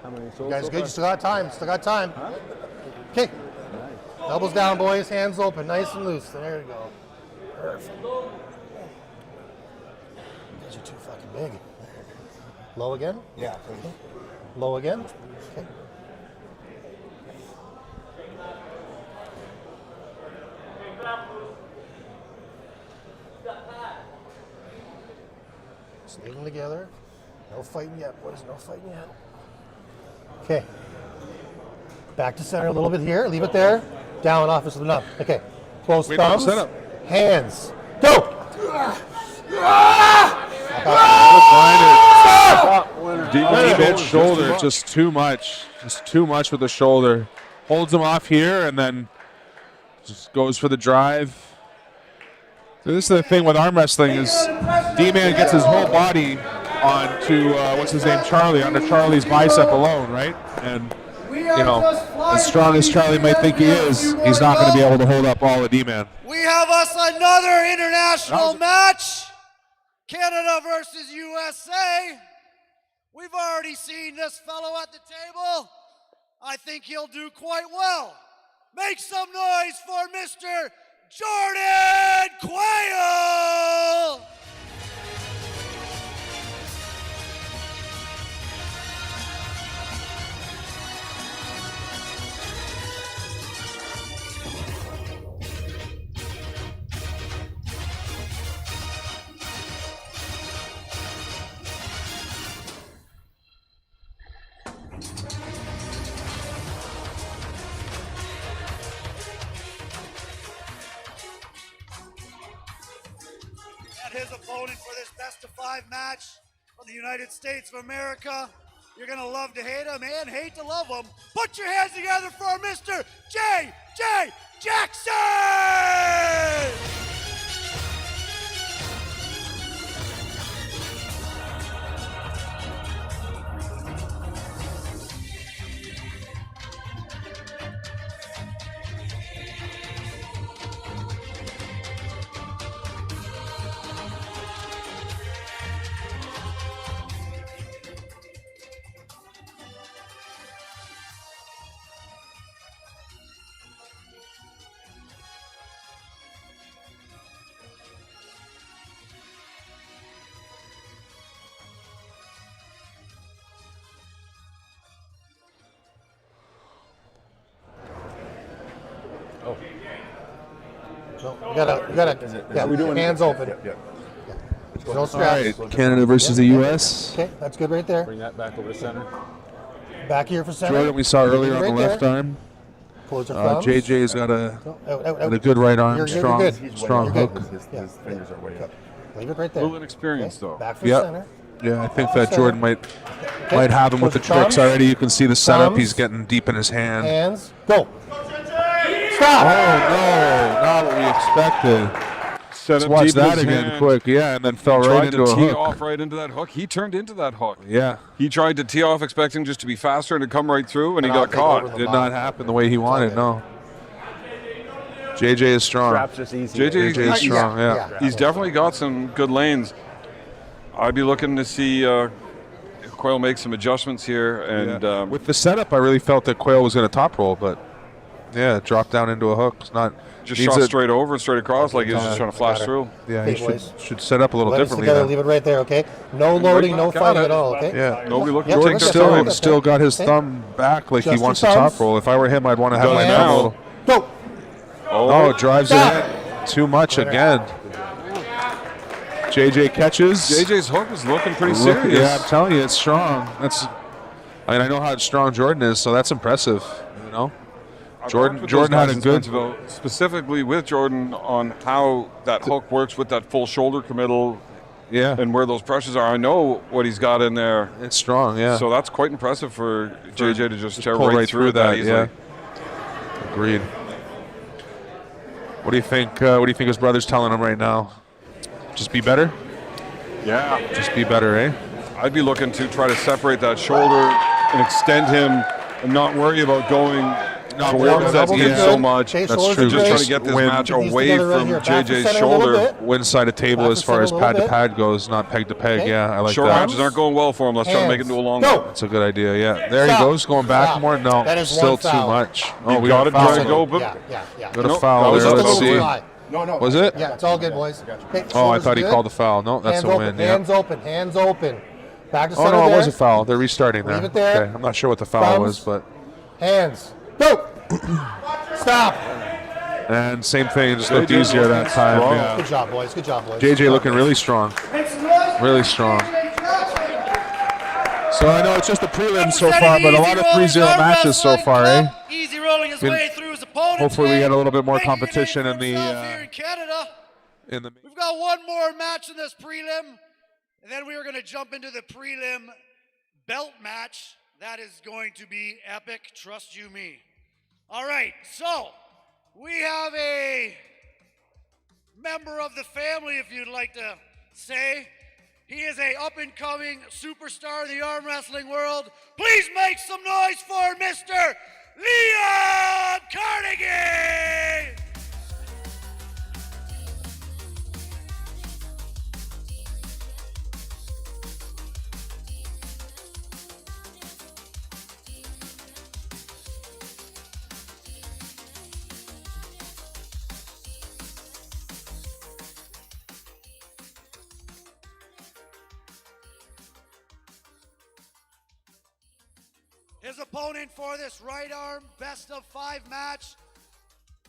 how many
You
souls
guys
so
good?
far?
You still got time. Still got time. Okay. Elbows down, boys. Hands open. Nice and loose. There you go. Perfect. You guys are too fucking big. Low again? Yeah. Okay. Low again? Okay. Just leave them together. No fighting yet, boys. No fighting yet. Okay. Back to center a little bit here. Leave it there. Down off is enough. Okay. Close
Wait on the
thumbs.
setup.
Hands. Go!
Deep shoulder, just too much. Just too much with the shoulder. Holds him off here and then Just goes for the drive. So this is the thing with arm wrestling is D-Man gets his whole body onto, what's his name, Charlie, onto Charlie's bicep alone, right? And, you know, as strong as Charlie might think he is, he's not going to be able to hold up all of D-Man.
We have us another international match. Canada versus USA. We've already seen this fellow at the table. I think he'll do quite well. Make some noise for Mr. Jordan Quail! His opponent for this best-of-5 match from the United States of America. You're going to love to hate him and hate to love him. Put your hands together for Mr. J.J. Jackson!
No, we gotta, yeah, we're doing hands open.
Yeah.
No straps.
All right, Canada versus the U.S.
Okay, that's good right there.
Bring that back over to center.
Back here for center.
Jordan, we saw earlier on
Right
the left
there.
arm.
Close your thumbs.
JJ's got a good right arm,
You're
strong,
good.
strong
You're
hook.
good. His fingers are way up. Leave it right there.
A little inexperienced, though.
Back for
Yep.
center.
Yeah, I think that Jordan might have him with the
Close your
tricks
thumbs.
already. You can see the setup.
Thumbs.
He's getting deep in his hand.
Hands. Go.
Oh no, not what we expected. Let's watch that again quick. Yeah, and then fell right into a
Tried to tee
hook.
off right into that hook. He turned into that hook.
Yeah.
He tried to tee off expecting just to be faster and to come right through, and he got caught.
Did not happen the way he wanted, no. JJ is strong. JJ is strong, yeah.
He's definitely got some good lanes. I'd be looking to see Quail make some adjustments here. And
with the setup, I really felt that Quail was going to top roll, but yeah, dropped down into a hook. It's not
just shot straight over and straight across like he was just trying to flash through.
Yeah, he should set up a little differently.
Together, leave it right there, okay? No loading, no fighting at all, okay?
Yeah.
Nobody looking
Jordan
to take their time.
still got his thumb back like he
Just
wants to
your
top
thumbs.
roll. If I were him, I'd want to have my
Does
thumb a
now.
little.
Go.
Oh, drives it in. Too much again. JJ catches.
JJ's hook is looking pretty serious.
Yeah, I'm telling you, it's strong. I know how strong Jordan is, so that's impressive. You know, Jordan had a good.
Specifically with Jordan on how that hook works with that full shoulder committal.
Yeah.
And where those pressures are. I know what he's got in there.
It's strong, yeah.
So that's quite impressive for JJ to just tear
pull
right through that easily.
Yeah. Agreed. What do you think? What do you think his brother's telling him right now? Just be better.
Yeah.
Just be better, eh?
I'd be looking to try to separate that shoulder and extend him and not worry about going towards that skin so much.
That's true.
Just trying to get this match away from JJ's shoulder.
Win side of table as far as pad to pad goes, not peg to peg. Yeah, I like
Short
that.
matches aren't going well for him. Let's try to make it into a long one.
That's a good idea. Yeah, there he goes, going back more. No,
That is
still
one
too
foul.
much.
You
we
got
got
to
a foul.
go.
Yeah.
Got a foul there. Let's see.
No.
Was it?
Yeah, it's all good, boys. Okay,
Oh, I
shoulders
thought he
good.
called the foul. No, that's
Hands
a
open,
win. Yeah.
Hands open. Hands open. Back to
Oh
center
no, it
there.
was a foul. They're restarting there.
Leave it there.
Okay, I'm not sure what the foul
Thumbs.
was, but
Hands. Go. Stop.
and same thing, just looked easier that time. Yeah.
Good job, boys. Good job, boys.
JJ looking really strong. Really strong. So I know it's just the prelims so far, but a lot of 3-0 matches so far, eh?
Easy rolling his way through his opponent.
Hopefully we get a little bit more competition in
here
the
in Canada.
in the.
We've got one more match in this prelim, and then we are going to jump into the prelim belt match. That is going to be epic, trust you me. All right, so we have a member of the family, if you'd like to say. He is a up-and-coming superstar in the arm wrestling world. Please make some noise for Mr. Leland Carnegie! His opponent for this right arm best of 5 match,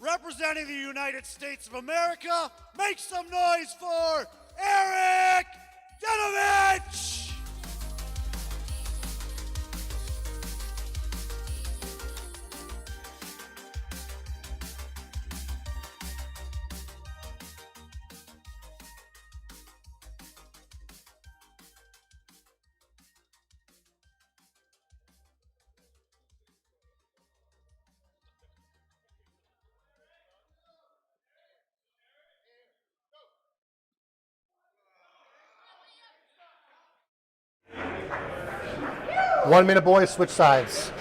representing the United States of America, make some noise for Eric Denovich!
One minute, boys. Switch sides.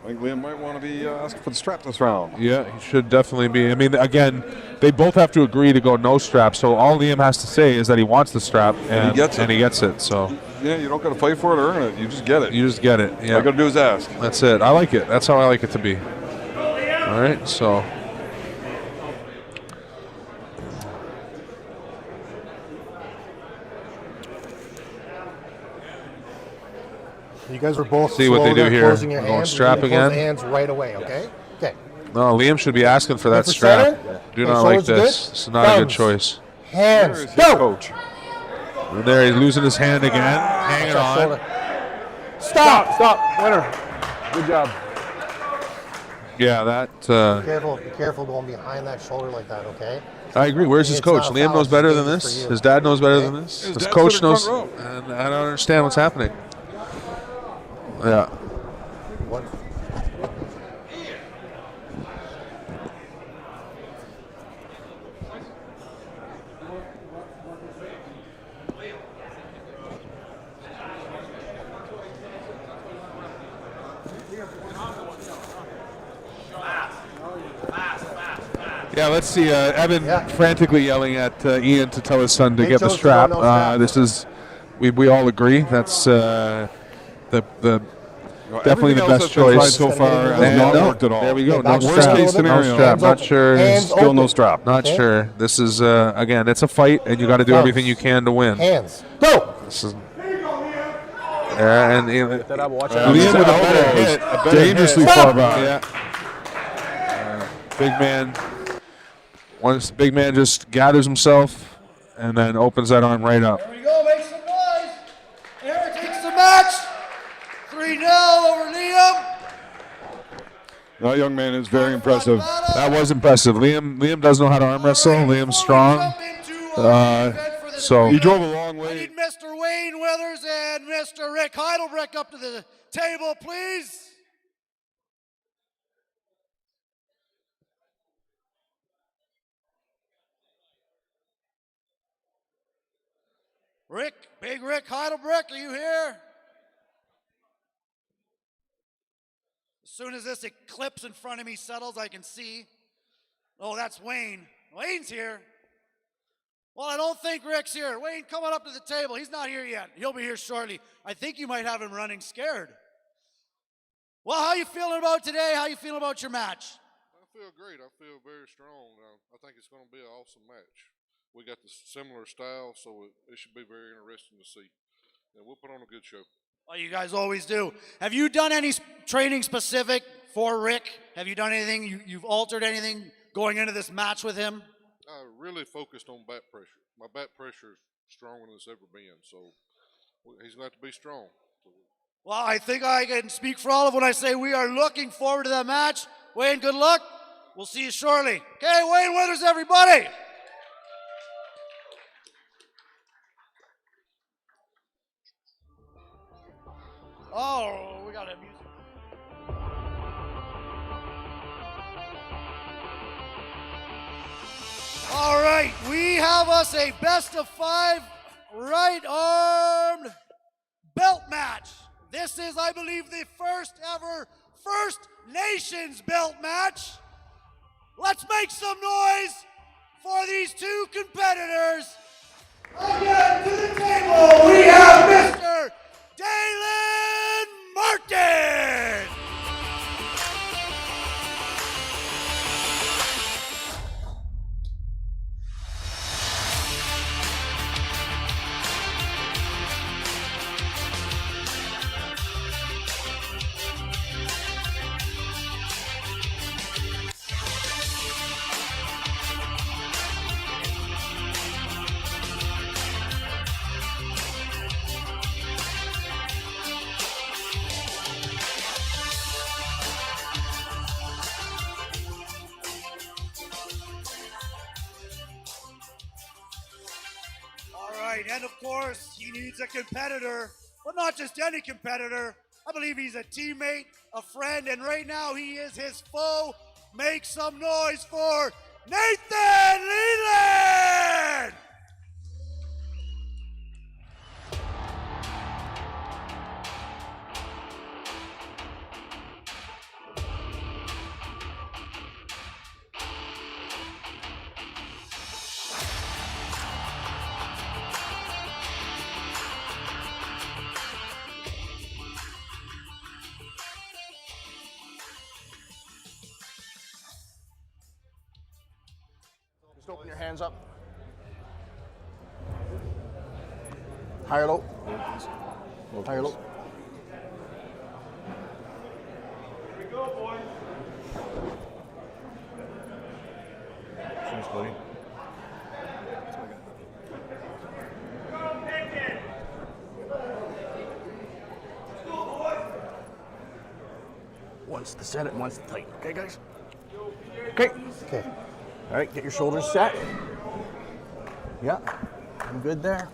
I think Liam might want to be asking for the strap this round.
Yeah, he should definitely be. I mean, again, they both have to agree to go no strap, so all Liam has to say is that he wants the strap, and he gets it. So
yeah, you don't got to fight for it or earn it. You just get it.
You just get it. Yeah.
All you got to do is ask.
That's it. I like it. That's how I like it to be. All right, so.
You guys are both
see what they do here.
Closing your
We're going
hands.
strap
You're
again.
close the hands right away. Okay. Okay.
No, Liam should be asking for that
for
strap.
center?
Do
Okay,
not like
shoulders
this.
good.
This is not a good
Thumbs.
choice.
Hands. Go.
Coach.
And there, he's losing his hand again. Hanging on.
Shoulder. Stop.
Stop. Winner. Good job.
Yeah, that.
Be careful going behind that shoulder like that. Okay.
I agree. Where's his
It's
coach?
not a
Liam
foul,
knows
it's
better than
dangerous
this.
for you.
His dad knows better
Okay.
than this.
His
His
dad's
coach
sitting
knows.
front row.
And I don't understand what's happening. Yeah.
What?
Yeah, let's see. Evan frantically yelling at Ian to tell his son to get the
Joe's
strap.
going no strap.
This is, we all agree that's the definitely the best choice
so far has
And
not
no,
worked at all.
There we go.
Okay,
No
back
worst
strap.
case scenario.
No
No
strap.
strap. Not sure.
Hands
Still no
open.
strap.
Not
Okay.
sure. This is again. It's a fight, and you got to do
Thumbs.
everything you can to win.
Hands. Go.
This is. And
Watch out.
Liam with a better
elbows.
hit, a better
Dangerously
hit.
far back.
Yeah. Big man. Once big man just gathers himself and then opens that arm right up.
There we go, make some noise. Eric takes the match. 3-0 over Liam.
That young man is very impressive.
That was impressive. Liam does know how to arm wrestle. Liam's strong. So
He drove a long
I
way.
need Mr. Wayne Withers and Mr. Rick Heidelberg up to the table, please. Rick, Big Rick Heidelberg, are you here? As soon as this eclipse in front of me settles, I can see. Oh, that's Wayne. Wayne's here. Well, I don't think Rick's here. Wayne, come on up to the table. He's not here yet. He'll be here shortly. I think you might have him running scared. Well, how you feeling about today? How you feeling about your match?
I feel great. I feel very strong. I think it's going to be an awesome match. We got the similar style, so it should be very interesting to see. And we'll put on a good show.
Well, you guys always do. Have you done any training specific for Rick? Have you done anything? You've altered anything going into this match with him?
I really focused on back pressure. My back pressure is stronger than it's ever been, so he's going to have to be strong.
Well, I think I can speak for all of when I say we are looking forward to that match. Wayne, good luck. We'll see you shortly. Okay, Wayne Withers, everybody. Oh, we got to have music. have us a best of 5 right-armed belt match. This is, I believe, the first ever First Nations belt match. Let's make some noise for these two competitors. Again, to the table, we have Mr. Dalen Martin. And of course, he needs a competitor, but not just any competitor. I believe he's a teammate, a friend, and right now he is his foe. Make some noise for Nathan Leland!
Just open your hands up. Higher, low. Higher, low.
Here we go, boys. Thanks, buddy.
One's the set it, one's the tight. Okay, guys? Okay. Okay. All right, get your shoulders set. Yeah, I'm good there.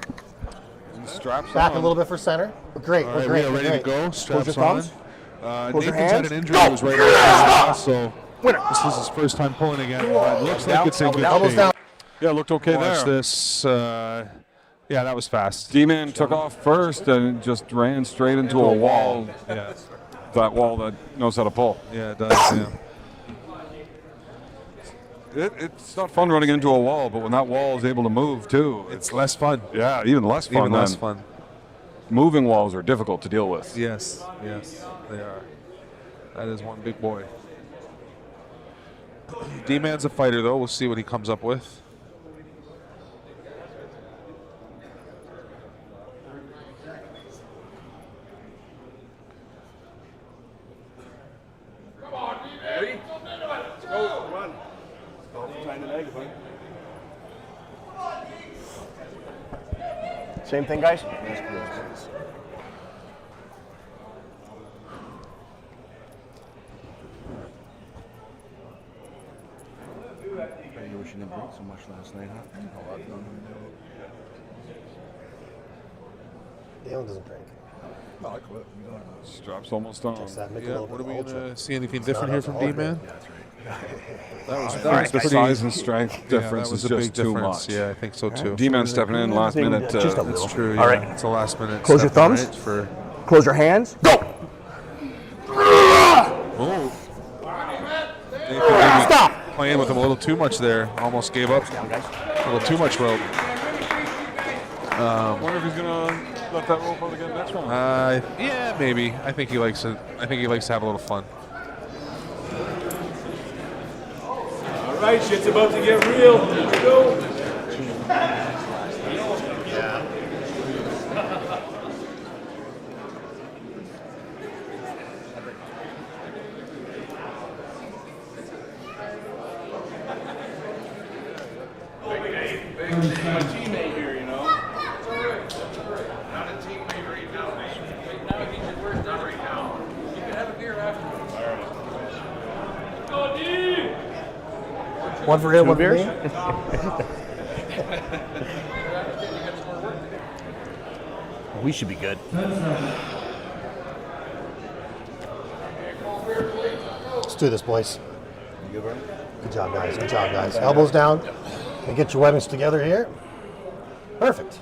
Straps
back
on.
a little bit for center. Great,
All right,
great.
we are ready to go. Straps
Close your
on.
Close your
Nathan's had
hands.
an injury. He was right out so
Winner.
this is his first time pulling again. But it looks
Down,
like it's in good
elbows
shape.
down.
Yeah, it looked okay
Watch
there.
this. Yeah, that was fast.
Dman took off first and just ran straight into a wall.
Yeah.
That wall that knows how to pull.
Yeah, it does. Yeah.
It's not fun running into a wall, but when that wall is able to move too,
It's less fun.
yeah, even less fun.
Even less
then.
fun.
Moving walls are difficult to deal with.
Yes, yes, they are. That is one big boy. D-Man's a fighter, though. We'll see what he comes up with.
Come on, ready? Let's go, run. Behind the leg, buddy.
Same thing, guys?
You wish you didn't drink so much last night, huh?
Dale doesn't drink.
No, I quit.
Straps almost on.
Yeah, what are we going to see anything different here from D-Man?
Yeah, that's right.
That was the size and strength difference
that was
is
a
just
big
too
difference.
much.
Yeah, I think so too.
D-Man stepping in last minute.
Just a
That's
little.
true.
All
Yeah.
right.
It's a last minute.
Close your
step,
thumbs.
right, for
Close your hands. Go!
oh.
Stop!
Playing with him a little too much there. Almost gave up.
Down, guys.
A little too much rope.
I wonder if he's gonna let that rope out again next round.
Yeah, maybe. I think he likes it. I think he likes to have a little fun.
All right, shit's about to get real. Here we go. My teammate here, you know. Not a teammate right now. Right now, get your work done right now. You can have a beer afterwards. All right. Go, D!
One for him, one for me. We should be good. Let's do this, boys. Good job, guys. Good job, guys. Elbows down. Okay, get your weapons together here. Perfect.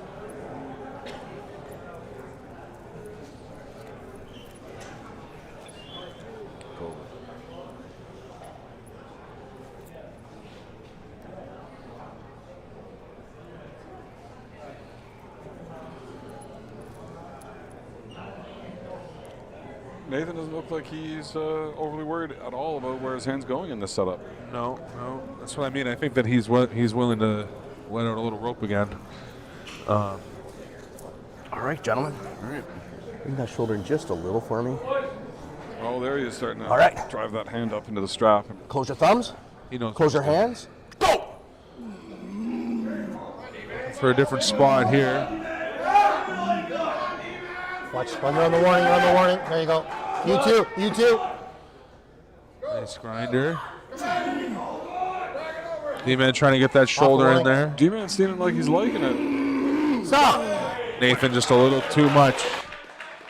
Nathan doesn't look like he's overly worried at all about where his hand's going in this setup.
No, that's what I mean. I think that he's willing to let out a little rope again.
All right, gentlemen. All right. Bring that shoulder in just a little for me.
Oh, there he is starting to
All right.
drive that hand up into the strap.
Close your thumbs.
He knows.
Close your hands. Go!
For a different spot here.
Watch, run on the warning, There you go. You too.
Nice grinder. D-Man trying to get that shoulder in there.
D-Man seeming like he's liking it.
Stop!
Nathan just a little too much.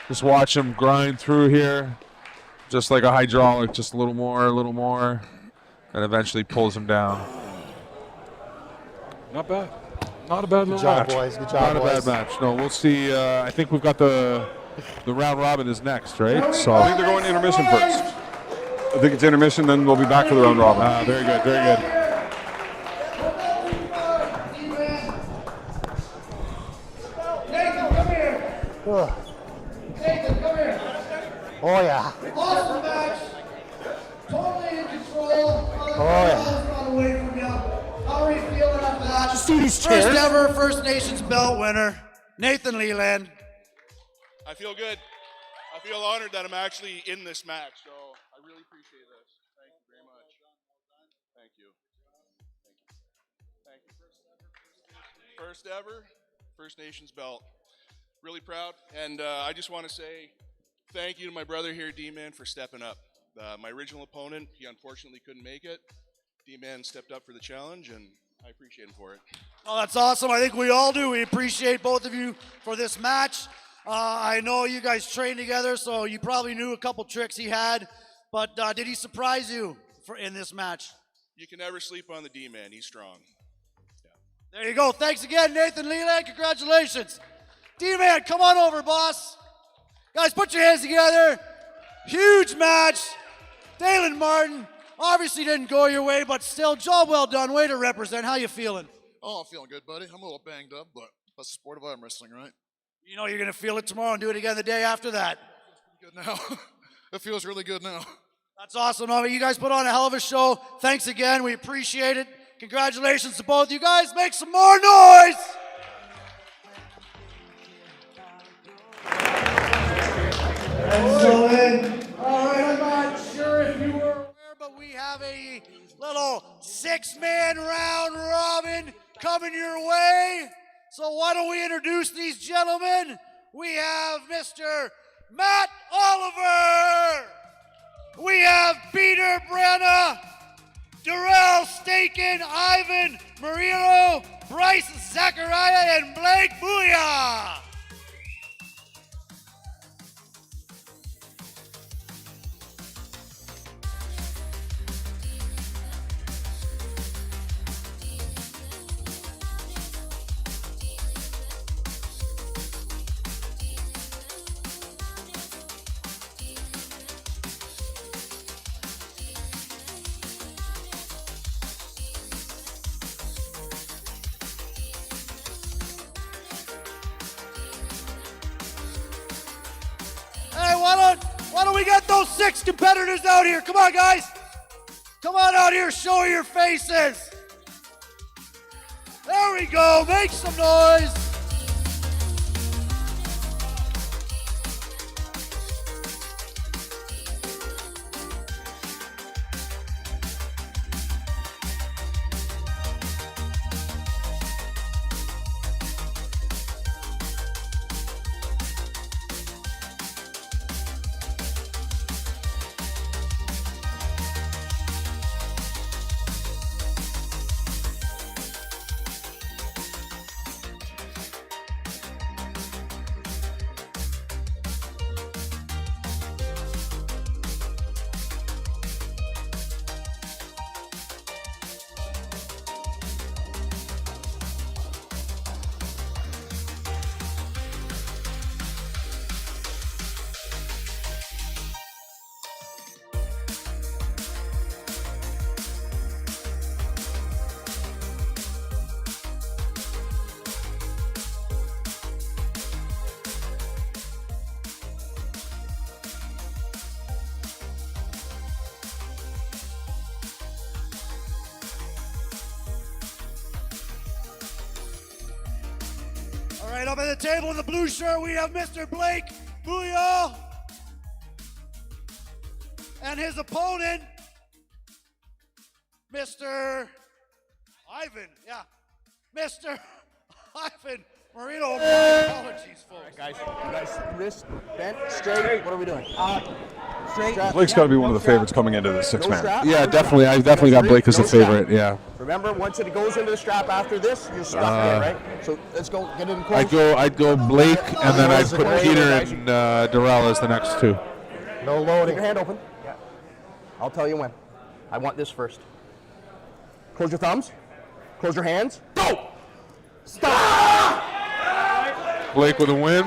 Just watch him grind through here. Just like a hydraulic, just a little more. And eventually pulls him down.
Not bad. Not a bad little
Good job,
match.
boys. Good job,
Not a bad match. No, we'll see. I think we've got the round robin is next, right? So
I think they're going intermission first. I think it's intermission, then we'll be back for the round robin.
Very good, very good.
Nathan, come here.
Oh, yeah.
Awesome match. Totally in control.
Oh, yeah.
Run away from you. How are you feeling after that?
Just see these chairs.
First ever First Nations belt winner, Nathan Leland.
I feel good. I feel honored that I'm actually in this match, so I really appreciate this. Thank you very much. Thank you. Thank you. First ever First Nations belt. Really proud, and I just want to say thank you to my brother here, D-Man, for stepping up. My original opponent, he unfortunately couldn't make it. D-Man stepped up for the challenge, and I appreciate him for it.
Oh, that's awesome. I think we all do. We appreciate both of you for this match. I know you guys trained together, so you probably knew a couple tricks he had, but did he surprise you in this match?
You can never sleep on the D-Man. He's strong.
There you go. Thanks again, Nathan Leland. Congratulations. D-Man, come on over, boss. Guys, put your hands together. Huge match. Dalen Martin obviously didn't go your way, but still, job well done. Way to represent. How you feeling?
Oh, I'm feeling good, buddy. I'm a little banged up, but that's the sport of arm wrestling, right?
You know you're going to feel it tomorrow and do it again the day after that.
Good now. It feels really good now.
That's awesome. You guys put on a hell of a show. Thanks again. We appreciate it. Congratulations to both you guys. Make some more noise. Excellent. All right, I'm not sure if you were aware, but we have a little six-man round robin coming your way. So why don't we introduce these gentlemen? We have Mr. Matt Oliver. We have Peter Brenna, Darrell Staken, Ivan Marino, Bryce Zachariah, and Blake Booyah. Why don't we get those 6 competitors out here? Come on, guys. Come on out here, show your faces. There we go, make some noise. Right up at the table in the blue shirt, we have Mr. Blake Booyah. And his opponent, Mr. Ivan. Yeah. Mr. Ivan Marino. Apologies, folks.
Guys, you guys, wrist bent, straight. What are we doing? Straight.
Blake's got to be one of the favorites coming into this six-man.
Yeah, definitely. I definitely got Blake as a favorite. Yeah.
Remember, once it goes into the strap after this, you're stuck there, right? So let's go get it in close.
I'd go Blake, and then I'd put Peter and Darrell as the next two.
No loading. Keep your hand open. Yeah. I'll tell you when. I want this first. Close your thumbs. Close your hands. Go! Stop!
Blake with a win.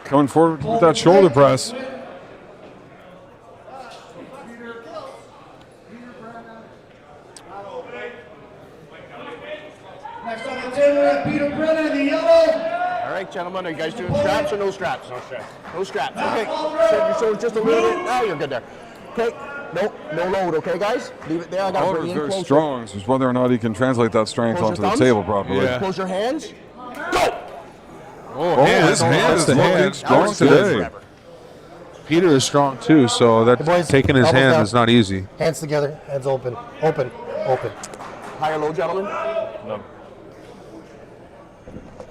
Coming forward with that shoulder press.
Next on the table, we have Peter Brennan in the yellow.
All right, gentlemen, are you guys doing straps or no straps? No straps. No straps. Okay. Send your shoulders just a little bit. Now you're good there. Okay. No load, okay, guys? Leave it there. I got to bring
Oliver's
you in
very
closer.
strong. It's just whether or not he can translate that strength
Close
onto
your
the
thumbs.
table properly.
Yeah.
Close your hands. Go!
Oh,
His hand is looking strong today.
Peter is strong too, so that
boys,
taking his
elbows
hand
down.
is not easy.
Hands together, hands open, open, open.
High or low, gentlemen?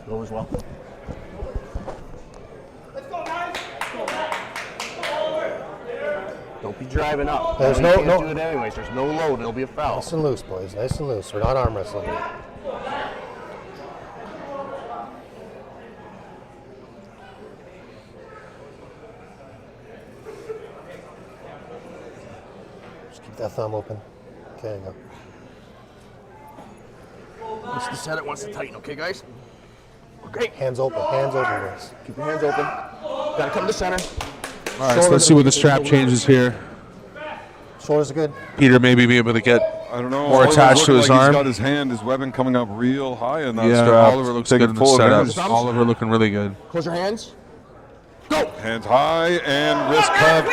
Low as well. Don't be driving up.
There's
You
no-
can't
no-
do it anyways. There's no load. It'll be a foul.
Nice and loose, boys. Nice and loose. We're not arm wrestling. Just keep that thumb open. Okay, there you go.
Wants to set it, wants to tighten. Okay, guys? Okay.
Hands open, guys.
Keep your hands open. Gotta come to center.
All right, so let's see what the strap changes here.
Shoulders are good.
Peter maybe be able to get
I don't know.
more
Oliver's
attached to
looking
his
like
arm.
He's got his hand, his weapon coming up real high in that
Yeah,
strap.
Oliver looks
Taking
good in the
full
setup.
advantage.
Oliver looking really good.
Close your hands.
Hands high and wrist cup,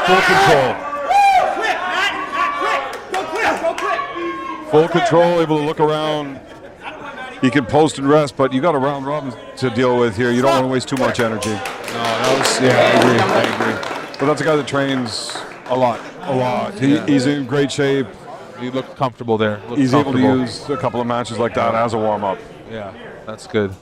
full control. Full control, able to look around. He can post and rest, but you got a round robin to deal with here. You don't want to waste too much energy.
No, that was, I agree.
But that's a guy that trains a lot. He's in great shape.
He looked comfortable there.
He's able to use a couple of matches like that as a warm-up.
Yeah, that's good.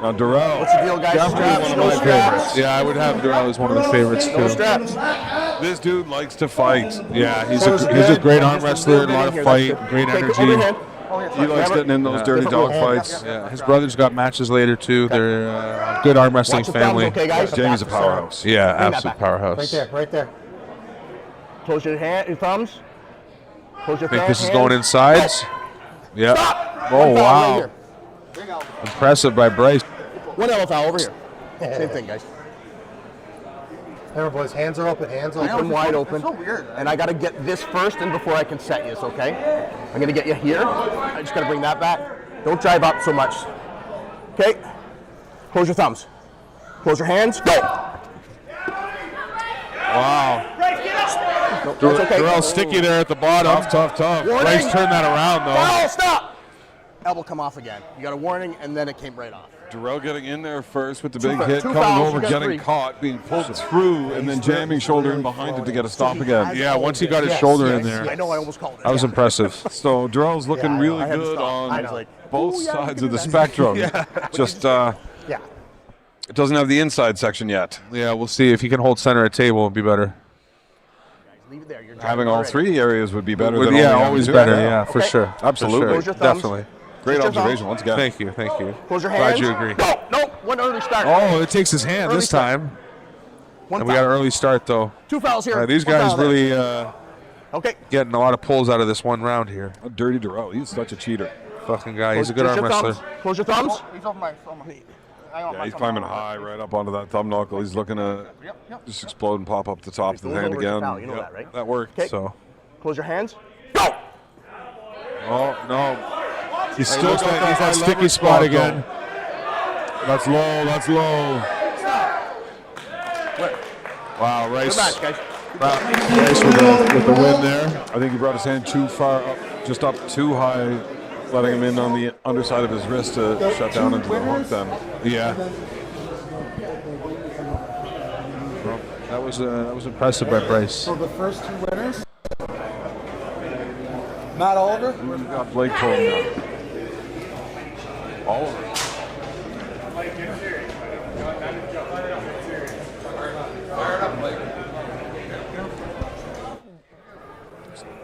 Now, Darrell.
What's the deal, guys?
Definitely one of my favorites.
Yeah, I would have Darrell as one of the favorites
No
too.
straps.
This dude likes to fight.
Yeah, he's a great arm wrestler, a lot of fight, great
Okay,
energy.
overhand.
He likes getting in those dirty dog fights.
Yeah, his brother's got matches later too. They're a good arm wrestling
Watch the thumbs,
family.
okay, guys?
Jamie's a powerhouse.
Yeah,
Bring that
absolute
back.
powerhouse.
Right there.
Close your thumbs. Close your
I think
hands.
this is going inside. Yeah.
Stop.
Oh,
One foul
wow.
right here.
Impressive by Bryce.
One yellow foul over here. Same thing, guys.
Remember, boys, hands are open,
Open, wide open. So weird. And I got to get this first and before I can set you, okay? I'm going to get you here. I just got to bring that back. Don't drive up so much. Okay? Close your thumbs. Close your hands. Go.
Wow.
No, that's okay.
Darrell's sticky there at the bottom. Tough.
Warning.
Bryce turned that around though.
Foul, stop. Elbow come off again. You got a warning, and then it came right off.
Darrell getting in there first with the
Two
big
fouls,
hit,
two
coming
fouls,
over,
you got
getting
three.
caught, being pulled through, and then jamming shoulder in behind it to get a stop again.
Yeah, once he got his shoulder in there.
I know I almost called it.
That was impressive.
So Darrell's looking
I know,
really
I had to
good
stop. I
on
was like,
both
"Ooh, yeah, we
sides
can
of the
do that."
spectrum.
Yeah.
Just
Yeah.
it doesn't have the inside section yet.
Yeah, we'll see if he can hold center at table. It'd be better.
Leave it there. You're
Having all three areas would be better than
Yeah,
only having
always
two.
better. Yeah, for
Okay.
sure.
Absolutely.
For
Close
sure.
your thumbs.
Definitely.
Great
Close your
observation
thumbs.
once again.
Thank you.
Close your
Glad
hands.
you agree.
Go. No, one early start.
Oh, it takes his hand
Early
this
start.
time.
One
And we got
foul.
an early start though.
Two fouls here.
These
One
guys
foul there.
really
Okay.
getting a lot of pulls out of this one round here.
A dirty Darrell. He's such a cheater.
Fucking guy. He's a good
Close
arm
your
wrestler.
thumbs. Close your thumbs.
He's off my
Yeah, he's climbing high right up onto that thumb knuckle. He's looking to just explode and pop up the top of the
Those
hand
over is a
again.
foul, you know that, right?
That worked.
Okay.
So.
Close your hands. Go.
Oh no. He's
Hey,
still
looks
got
like
that,
he's
that
that
sticky
leverage
spot
spot,
again.
That's low. That's low. Wow,
Good
Rice.
match, guys.
Bryce with the win there. I think he brought his hand too far up, just up too high, letting him in on the underside of his wrist to shut down into the hook then.
Yeah. Well, that was impressive by Bryce.
So the first two winners, Matt Oliver.
Who's got Blake pulling now? Oliver.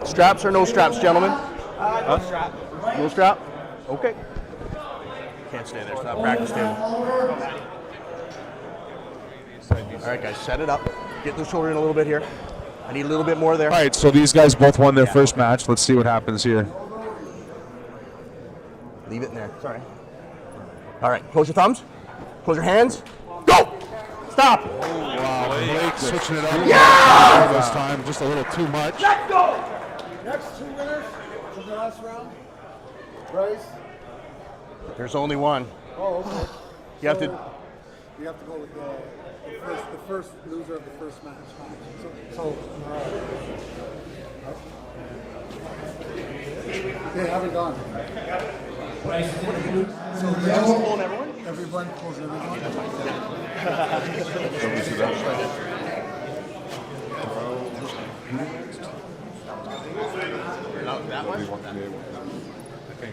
Straps or no straps, gentlemen? No strap? Okay. Can't stay there. It's not practice table. All right, guys, set it up. Get the shoulder in a little bit here. I need a little bit more there.
All right, so these guys both won their first match. Let's see what happens here.
Leave it in there. Sorry. All right, close your thumbs. Close your hands. Go! Stop!
Oh, wow, Blake switching it up.
Yeah!
This time, just a little too much.
Let's go! Next two winners from the last round. Bryce.
There's only one.
Oh, okay.
You have to.
You have to go with the first loser of the first match. So they haven't gone. So everyone pulls everyone.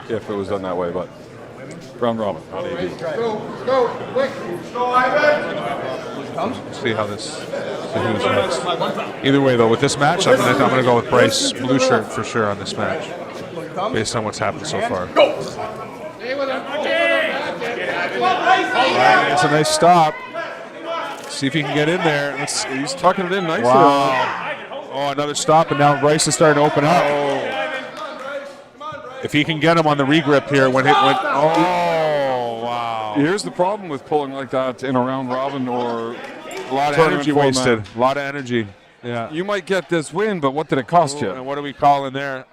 If it was done that way, but round robin, not AB.
Go, quick. Go, Ivan.
See how this. See who's next. Either way, though, with this match, I'm gonna go with Bryce blue shirt for sure on this match, based on what's happened so far.
Go.
It's a nice stop. See if he can get in there.
He's tucking it in nicely.
Wow. Oh, another stop, and now Bryce is starting to open up. If he can get him on the regrip here when oh, wow.
Here's the problem with pulling like that in a round robin or
a lot of energy wasted. A lot of energy. Yeah.
You might get this win, but what did it cost you?
And what do we call in there?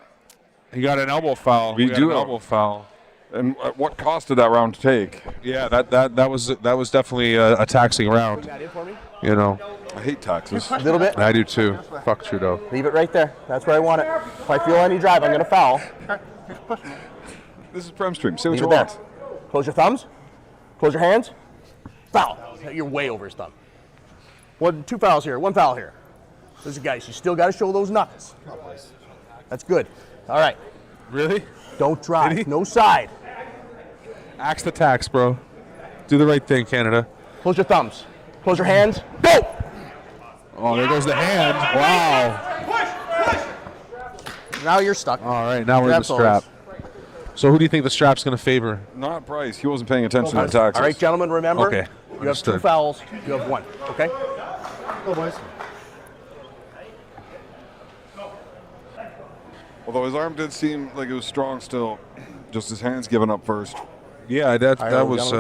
He got an elbow foul.
We do
an elbow foul.
And what cost did that round take?
Yeah, that was definitely a taxing round. You know.
I hate taxes.
A little bit.
I do too. Fuck Trudeau.
Leave it right there. That's where I want it. If I feel any drive, I'm gonna foul.
This is Prem Stream. Say what
Leave
you
it there.
want.
Close your thumbs. Close your hands. Foul. You're way over his thumb. Two fouls here. One foul here. Listen, guys, you still got to show those knuckles. That's good. All right.
Really?
Don't drive. No side.
Axe the tax, bro. Do the right thing, Canada.
Close your thumbs. Close your hands. Go!
Oh, there goes the hand. Wow.
Now you're stuck.
All right, now we're in the strap. So who do you think the strap's going to favor?
Not Bryce. He wasn't paying attention to taxes.
All right, gentlemen, remember,
okay.
You have 2 fouls. You have 1, okay?
Go, boys.
Although his arm did seem like it was strong still, just his hands giving up first.
Yeah, that was.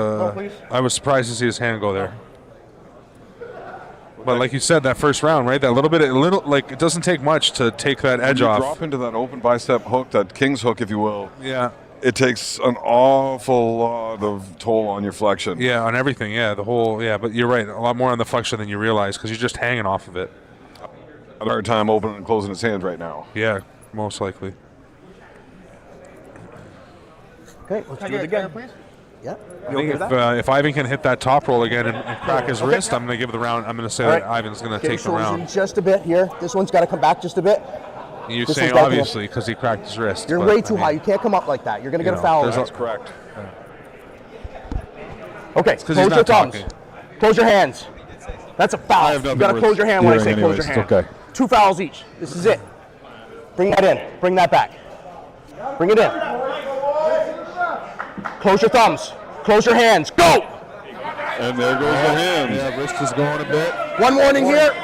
I was surprised to see his hand go there. But like you said, that first round, right? That little like it doesn't take much to take that edge off.
Drop into that open bicep hook, that king's hook, if you will.
Yeah.
It takes an awful lot of toll on your flexion.
Yeah, on everything. Yeah, the whole. Yeah, but you're right. A lot more on the flexion than you realize because you're just hanging off of it.
A hard time opening and closing his hands right now.
Yeah, most likely.
Okay, let's do it again, please. Yeah.
I think if Ivan can hit that top roll again and crack his wrist, I'm going to give the round. I'm going to say that Ivan's going to take the round.
In just a bit here. This one's got to come back just a bit.
You're saying obviously because he cracked his wrist.
You're way too high. You can't come up like that. You're going to get a foul.
That's correct.
Okay, close your thumbs. Close your hands. That's a foul. You got to close your hand when I say close your hand.
Okay.
2 fouls each. This is it. Bring that in. Bring that back. Bring it in. Close your thumbs. Close your hands. Go!
And there goes the hand.
Yeah, wrist is going a bit.
One warning here.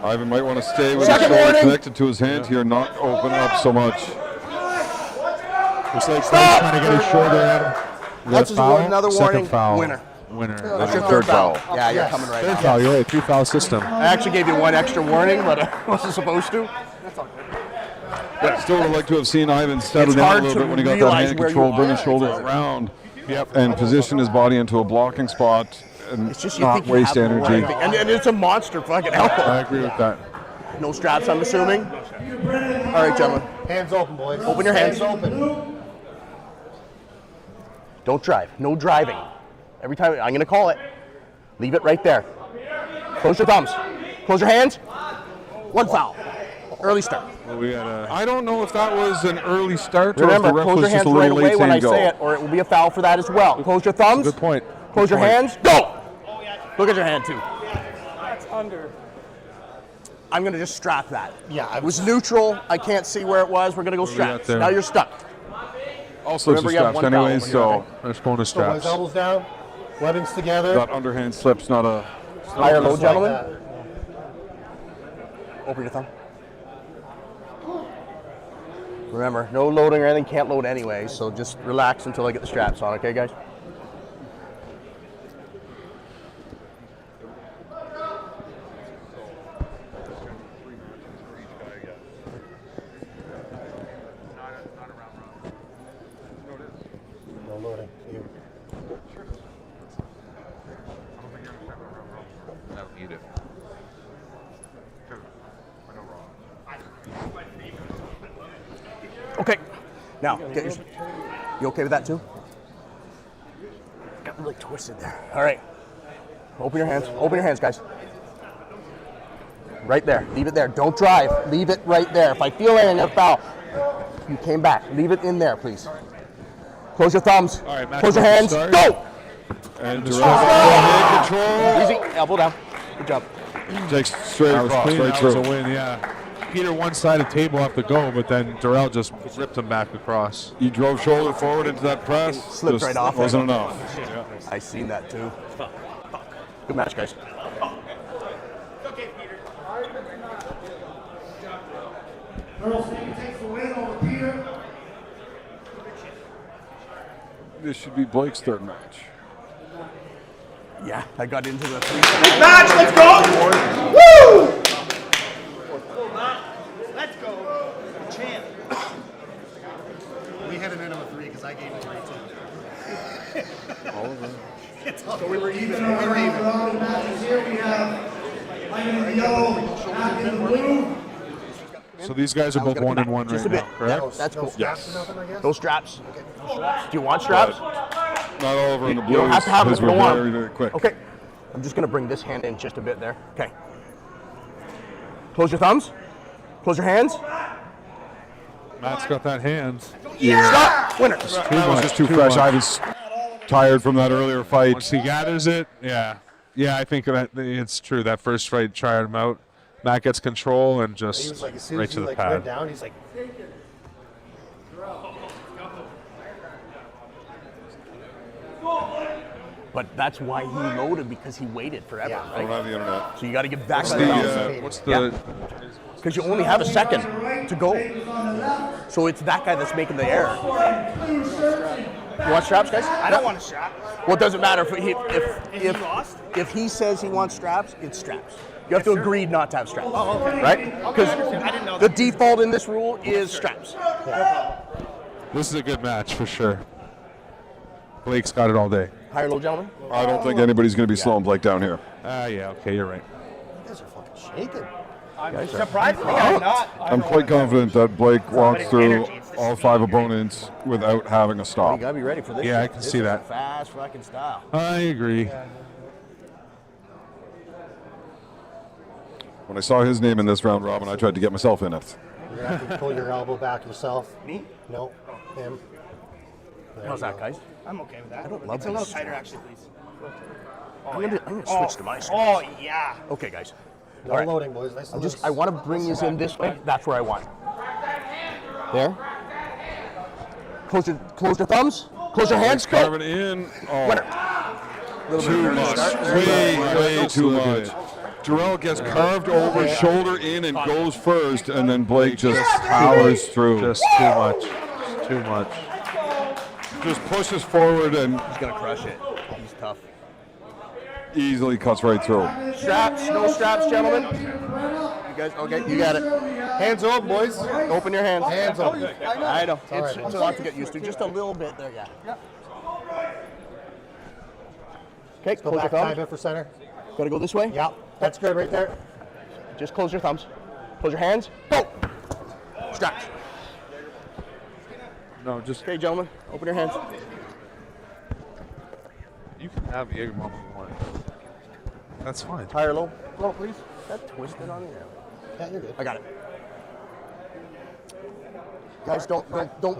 Ivan might want to stay with his shoulder connected to his hand here, not open up so much.
Looks like he's trying to get his shoulder in.
That's another warning.
Second foul.
Winner.
That's
your third foul. Yeah, you're coming right now.
Third foul. You're right. 3-foul system.
I actually gave you 1 extra warning, but I wasn't supposed to. That's all good.
Still would have liked to have seen Ivan settle down a little bit when he got that hand control, bring his shoulder around, and position his body into a blocking spot, and
It's just you
not
think you
waste
have the right
energy.
thing. And it's a monster fucking elbow.
I agree with that.
No straps, I'm assuming. All right, gentlemen.
Hands open, boys.
Open your hands.
open.
Don't drive. No driving. Every time, I'm going to call it. Leave it right there. Close your thumbs. Close your hands. One foul. Early start.
Well, I don't know if that was an early start or if
Remember,
the ref
close
was
your
just
hands
a
right
little
away
late
when I
saying go.
say it, or it will be a foul for that as well. Close your thumbs.
Good point.
Close your hands. Go! Look at your hand, too.
That's under.
I'm going to just strap that.
Yeah,
It was neutral. I can't see where it was. We're going to go
What do we got
straps.
there?
Now you're stuck.
All sorts of
Remember, you have
straps
one foul
anyways,
over
so
here,
let's go into
So, boys,
straps.
elbows down, webbings together.
That underhand slip's not a...
Higher low,
Just like
gentlemen.
that.
Open your thumb. Remember, no loading or anything. Can't load anyway, so just relax until I get the straps on, okay, guys?
No loading. You.
I don't need it.
Okay. Now, get your, you okay with that too? Got really twisted there. All right. Open your hands. Open your hands, guys. Right there. Leave it there. Don't drive. Leave it right there. If I feel anything, a foul. You came back. Leave it in there, please. Close your thumbs.
All right, Matt,
close your hands.
start.
Go!
And
Oh!
control.
Easy. Elbow down. Good job.
Takes straight
That was
across,
clean.
right
That was
through.
a win, yeah. Peter one-sided table off the go, but then Darrell just ripped him back across.
He drove shoulder forward into that press.
Slipped
just
right off.
Wasn't enough.
I seen that too. Good match, guys.
This should be Blake's third match.
Yeah, I got into the
Match, let's go! Woo! Let's go. Champ.
We had an minimum of 3 because I gave it 3 too.
All of them.
So we were even. We were even.
Here we have Mike in the yellow, Matt in the blue.
So these guys are both 1-1
Just
right
a bit.
now, correct?
That's cool.
Yes.
No straps. Do you want straps?
Not all over in the
You
blues.
don't have to have them if
His
you
were
don't want
very,
them.
very quick.
Okay. I'm just going to bring this hand in just a bit there. Okay. Close your thumbs. Close your hands.
Matt's got that hands.
Stop. Winner.
That was just too fresh. I was tired from that earlier fight.
Once he gathers it, yeah. Yeah, I think that it's true. That first fight tried him out. Matt gets control and
He was
just
like, as soon
right
as
to
he
the
like went
pad.
down, he's like,
But that's why he loaded, because he waited forever,
I don't
right?
have the internet.
So you got to give back
What's
that
the, what's the
because you only have a second to go. So it's that guy that's making the error. You want straps, guys?
I don't want a strap.
Well, it doesn't matter
If he lost?
if he says he wants straps, it's straps. You have to agree not to have straps.
Oh, okay.
Right?
Okay,
Because
I understand. I didn't know
the
that.
default in this rule is straps.
This is a good match for sure. Blake's got it all day.
Higher low, gentlemen?
I don't think anybody's going to be slowing Blake down here.
Yeah, okay, you're right.
you guys are fucking shaking.
I'm surprisingly, I'm not.
I'm quite confident that Blake walks through all 5 opponents without having a
You
stop.
got to be ready for this.
Yeah, I
shit.
can
This
see
is
that.
a fast fucking style.
I agree.
When I saw his name in this round robin, I tried to get myself in it.
You're going to have to pull your elbow back yourself.
Me?
No, him. There
How's
you
that,
go.
guys?
I'm okay with that.
I don't love
It's a little
these
tighter,
straps.
actually, please.
I'm gonna switch to my straps.
Oh, yeah.
Okay, guys.
No
All right.
loading, boys. Nice and loose.
I want to bring you in this way. That's where I want. There. Close your thumbs. Close your hands. Go.
Carve it in. Oh,
Little
too
bit
much. Way too much. Jarrell gets carved over, shoulder in, and goes first, and then Blake just powers through.
Just too much. Just too much.
Just pushes forward and
He's gonna crush it. He's tough.
easily cuts right through.
Straps. No straps, gentlemen. You guys, okay? You got it.
Hands open, boys.
Open your hands.
Hands open.
I know.
all
It's a lot to get used to. Just a little bit there, yeah. Okay,
Go
close your
back tiny
thumbs.
bit for center.
Got to go this way?
Yeah, that's good right there.
Just close your thumbs. Close your hands. Go! Straps.
No, just.
Okay, gentlemen, open your hands.
You can have Jägermeister if you want. That's fine.
Higher, low. Low, please. That twisted on you.
Yeah, you're good.
I got it. Guys, don't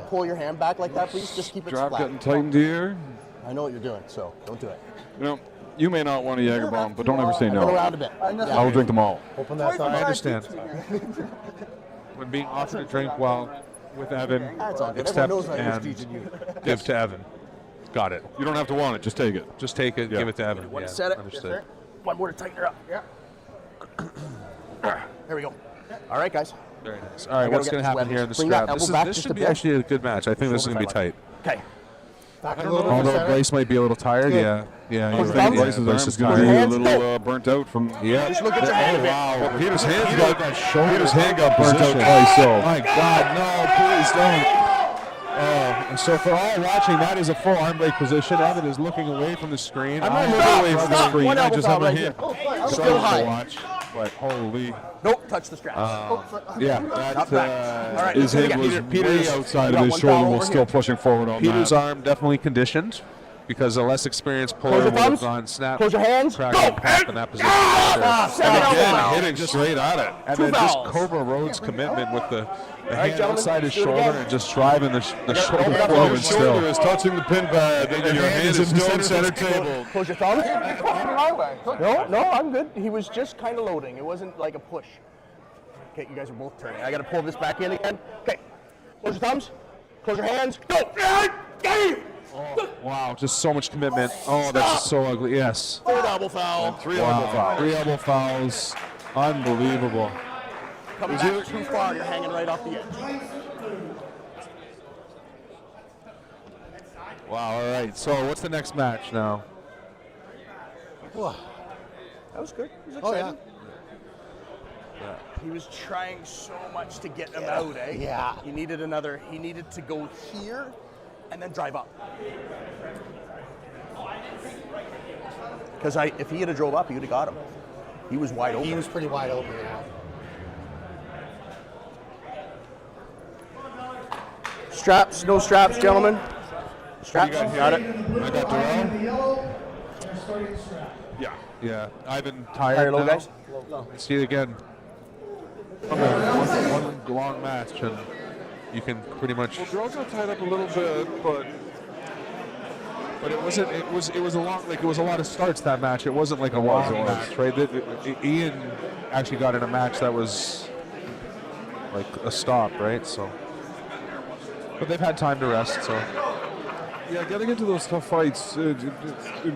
pull your hand back like that, please. Just keep it
Strap
flat.
getting tightened here.
I know what you're doing, so don't do it.
You know, you may not want a Jaeger bomb, but don't ever say no.
Go around a bit.
I will drink them all.
Open that thumb.
I understand. When being offered a drink while with Evan,
That's all good.
accept
Everyone knows I was
and
teaching you.
give to Evan. Got it.
You don't have to want it, just take it.
Just take it, give it to Evan.
Want
Yeah,
to set it?
understood.
One more to tighten her up. Yeah. There we go. All right, guys.
Very nice. All right, what's going to happen here in the scrap? This should be actually a good match. I think this is going to be tight.
Okay.
Back a little bit.
Although Bryce might be a little tired, yeah. Yeah,
I think Bryce's arm is going to be a little burnt out from.
Yeah.
Just look at your hand a bit.
Well, Peter's hand got burnt out twice. So
My God, no, please don't. So for all watching, that is a full arm break position. Evan is looking away from the screen. I'm moving away from the screen. I just have my hand
Still high.
to watch. But holy.
Nope, touch the straps.
Yeah,
Not back. All right,
his
let's
hand
do it
was
again.
way outside of his shoulder while still pushing forward on
Peter's
that.
arm definitely conditioned because a less experienced
Close
player
your
would have
thumbs.
gone snap,
Close your hands.
crack,
Go.
and pop in that position.
Second elbow foul.
Hitting straight at it.
And
Two
then just
fouls.
Cobra Rhodes' commitment with the
right,
hand
gentlemen,
outside his
do it
shoulder
again.
and just driving the shoulder
open up
forward
Your shoulder
still.
is touching the pin pad, and your hand is still in center table.
Close your thumbs. No, I'm good. He was just kind of loading. It wasn't like a push. Okay, you guys are both turning. I got to pull this back in again. Okay. Close your thumbs. Close your hands. Go.
Wow, just so much commitment. Oh, that's so ugly. Yes.
Third elbow foul.
Three elbow fouls.
3 elbow fouls. Unbelievable.
Coming back too far. You're hanging right off the edge.
Wow, all right. So what's the next match now?
That was good. It was
Oh,
exciting. He was trying so much to get him out, eh?
Yeah.
He needed to go here and then drive up. Because if he had drove up, he would have got him. He was wide open.
He was pretty wide open. Yeah.
Straps, no straps, gentlemen. Straps,
You
got it.
I got Darrell.
Yeah.
Yeah. Ivan tired
Higher, low,
now.
guys.
See it again. One long match, and you can pretty much.
Well, Darrell got tied up a little bit, but
it wasn't. It was a long. Like it was a lot of starts that match. It wasn't like a long match, right? Ian actually got in a match that was like a stop, right? So, but they've had time to rest. So
yeah, getting into those tough fights, it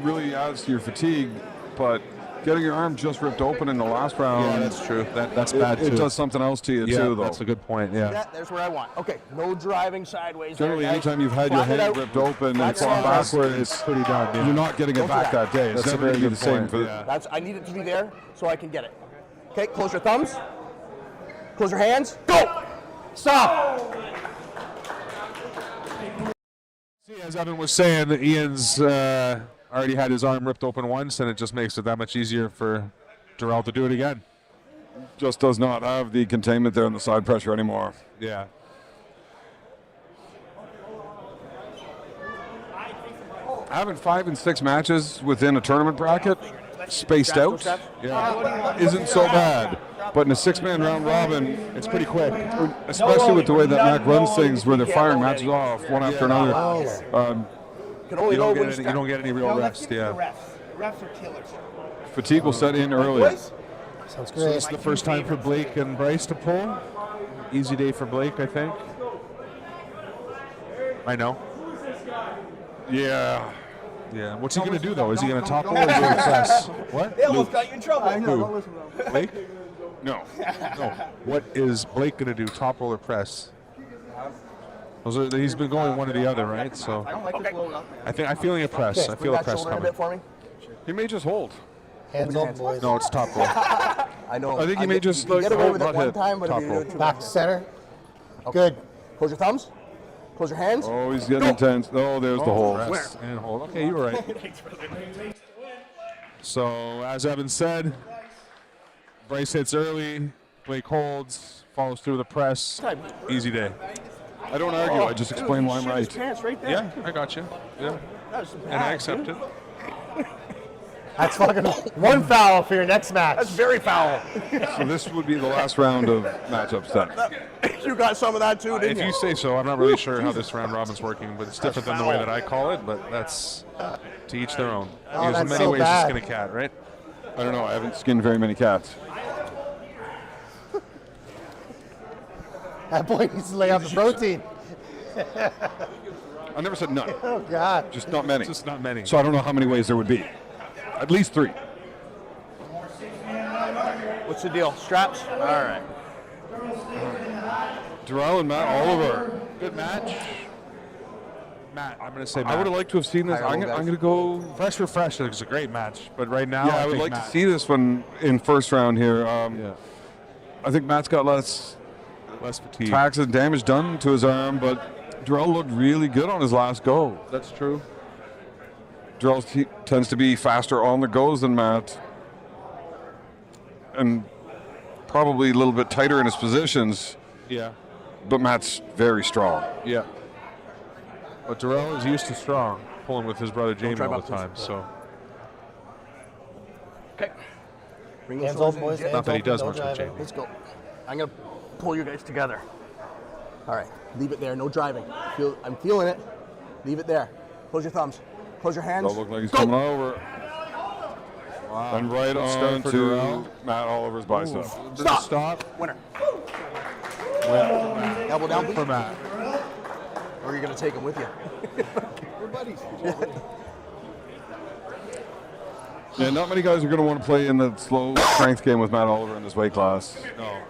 really adds to your fatigue. But getting your arm just ripped open in the last round,
yeah, that's true. That's bad too.
It does something else to you too, though.
That's a good point. Yeah.
Yeah, there's where I want. Okay, no driving sideways.
Generally,
there, guys.
anytime you've had your
Flatten it
hand
out.
ripped open and
Flatten
fallen
your hand.
backwards,
It's pretty done. Yeah.
you're not getting it
Don't do
back that day. It's
That's a
never going
very
to be the
good
same
point,
for
yeah.
I need it to be there so I can get it. Okay, close your thumbs. Close your hands. Go. Stop.
See, as Evan was saying, that Ian's already had his arm ripped open once, and it just makes it that much easier for Darrell to do it again.
Just does not have the containment there in the side pressure anymore.
Yeah.
Having 5 and 6 matches within a tournament bracket, spaced out, isn't so bad. But in a 6-man round robin,
it's pretty quick.
Especially with the way that Mac runs things, where they're firing matches off one after another.
You don't get any real rest. Yeah.
Refs are killers.
Fatigue will set in early.
Sounds
So
great.
this is the first time for Blake and Bryce to pull. Easy day for Blake, I think. I know.
Yeah.
Yeah. What's he going to do, though? Is he going to top roll or is he going to press? What?
They almost got you in trouble. I know,
Who?
don't listen to them.
Blake?
No.
No. What is Blake going to do? Top roll or press? He's been going one or the other, right? So
I don't like this blowing up, man.
I'm feeling a press.
Okay,
I
bring
feel a
that
press
shoulder in a
coming.
bit for me.
He may just hold.
Hands open, boys.
No, it's top roll.
I know.
I think he may just
you can get away
hold,
with it
not
one
hit.
time, but
Top
if you do
roll.
it too
Back
much.
to center.
Okay.
Good.
Close your thumbs. Close your hands.
Oh, he's getting intense. Oh, there's the hold.
Press and hold. Okay, you were right. So, as Evan said, Bryce hits early, Blake holds, follows through the press. Easy day.
I don't argue. I just explain why I'm right.
Right there.
Yeah, I got you. Yeah. And I accept it.
That's fucking one foul for your next match.
That's very foul.
So this would be the last round of matchups then.
You got some of that too, didn't
If
you?
you say so, I'm not really sure how this round robin's working, but it's different than the way that I call it, but that's to each their own.
Oh,
There's
that's
many
so
ways
bad.
to skin a cat, right?
I don't know. I haven't skinned very many cats.
That boy needs to lay off the protein.
I never said none.
Oh, God.
Just not many.
Just not many.
So I don't know how many ways there would be. At least 3.
What's the deal? Straps? All right.
Durrell and Matt Oliver.
Good match. Matt, I'm going to say Matt.
I would have liked to have seen this. I'm going to go
Fresh for fresh. It was a great match, but right now,
Yeah, I would
think
like
Matt.
to see this one in first round here. I think Matt's got less
fatigue.
attacks and damage done to his arm, but Durrell looked really good on his last go.
That's true.
Durrell tends to be faster on the goes than Matt, and probably a little bit tighter in his positions.
Yeah.
But Matt's very strong.
Yeah. But Durrell is used to strong, pulling with his brother Jamie
drive
all
up
the time. So
Okay. Bring
Hands
those
open,
shoulders
boys.
in.
not that he does
Don't
much with
drive it.
Jamie.
Let's go. I'm going to pull you guys together. All right. Leave it there. No driving. I'm feeling it. Leave it there. Close your thumbs. Close your hands.
Don't look like he's
Go.
coming over.
Wow.
And right
Good start
on
for
to
Durrell.
Matt Oliver's bicep.
Stop. Winner. Elbow down, please.
For Matt.
Or are you going to take him with you?
We're buddies.
Yeah, not many guys are going to want to play in the slow strength game with Matt Oliver in this weight class.
No.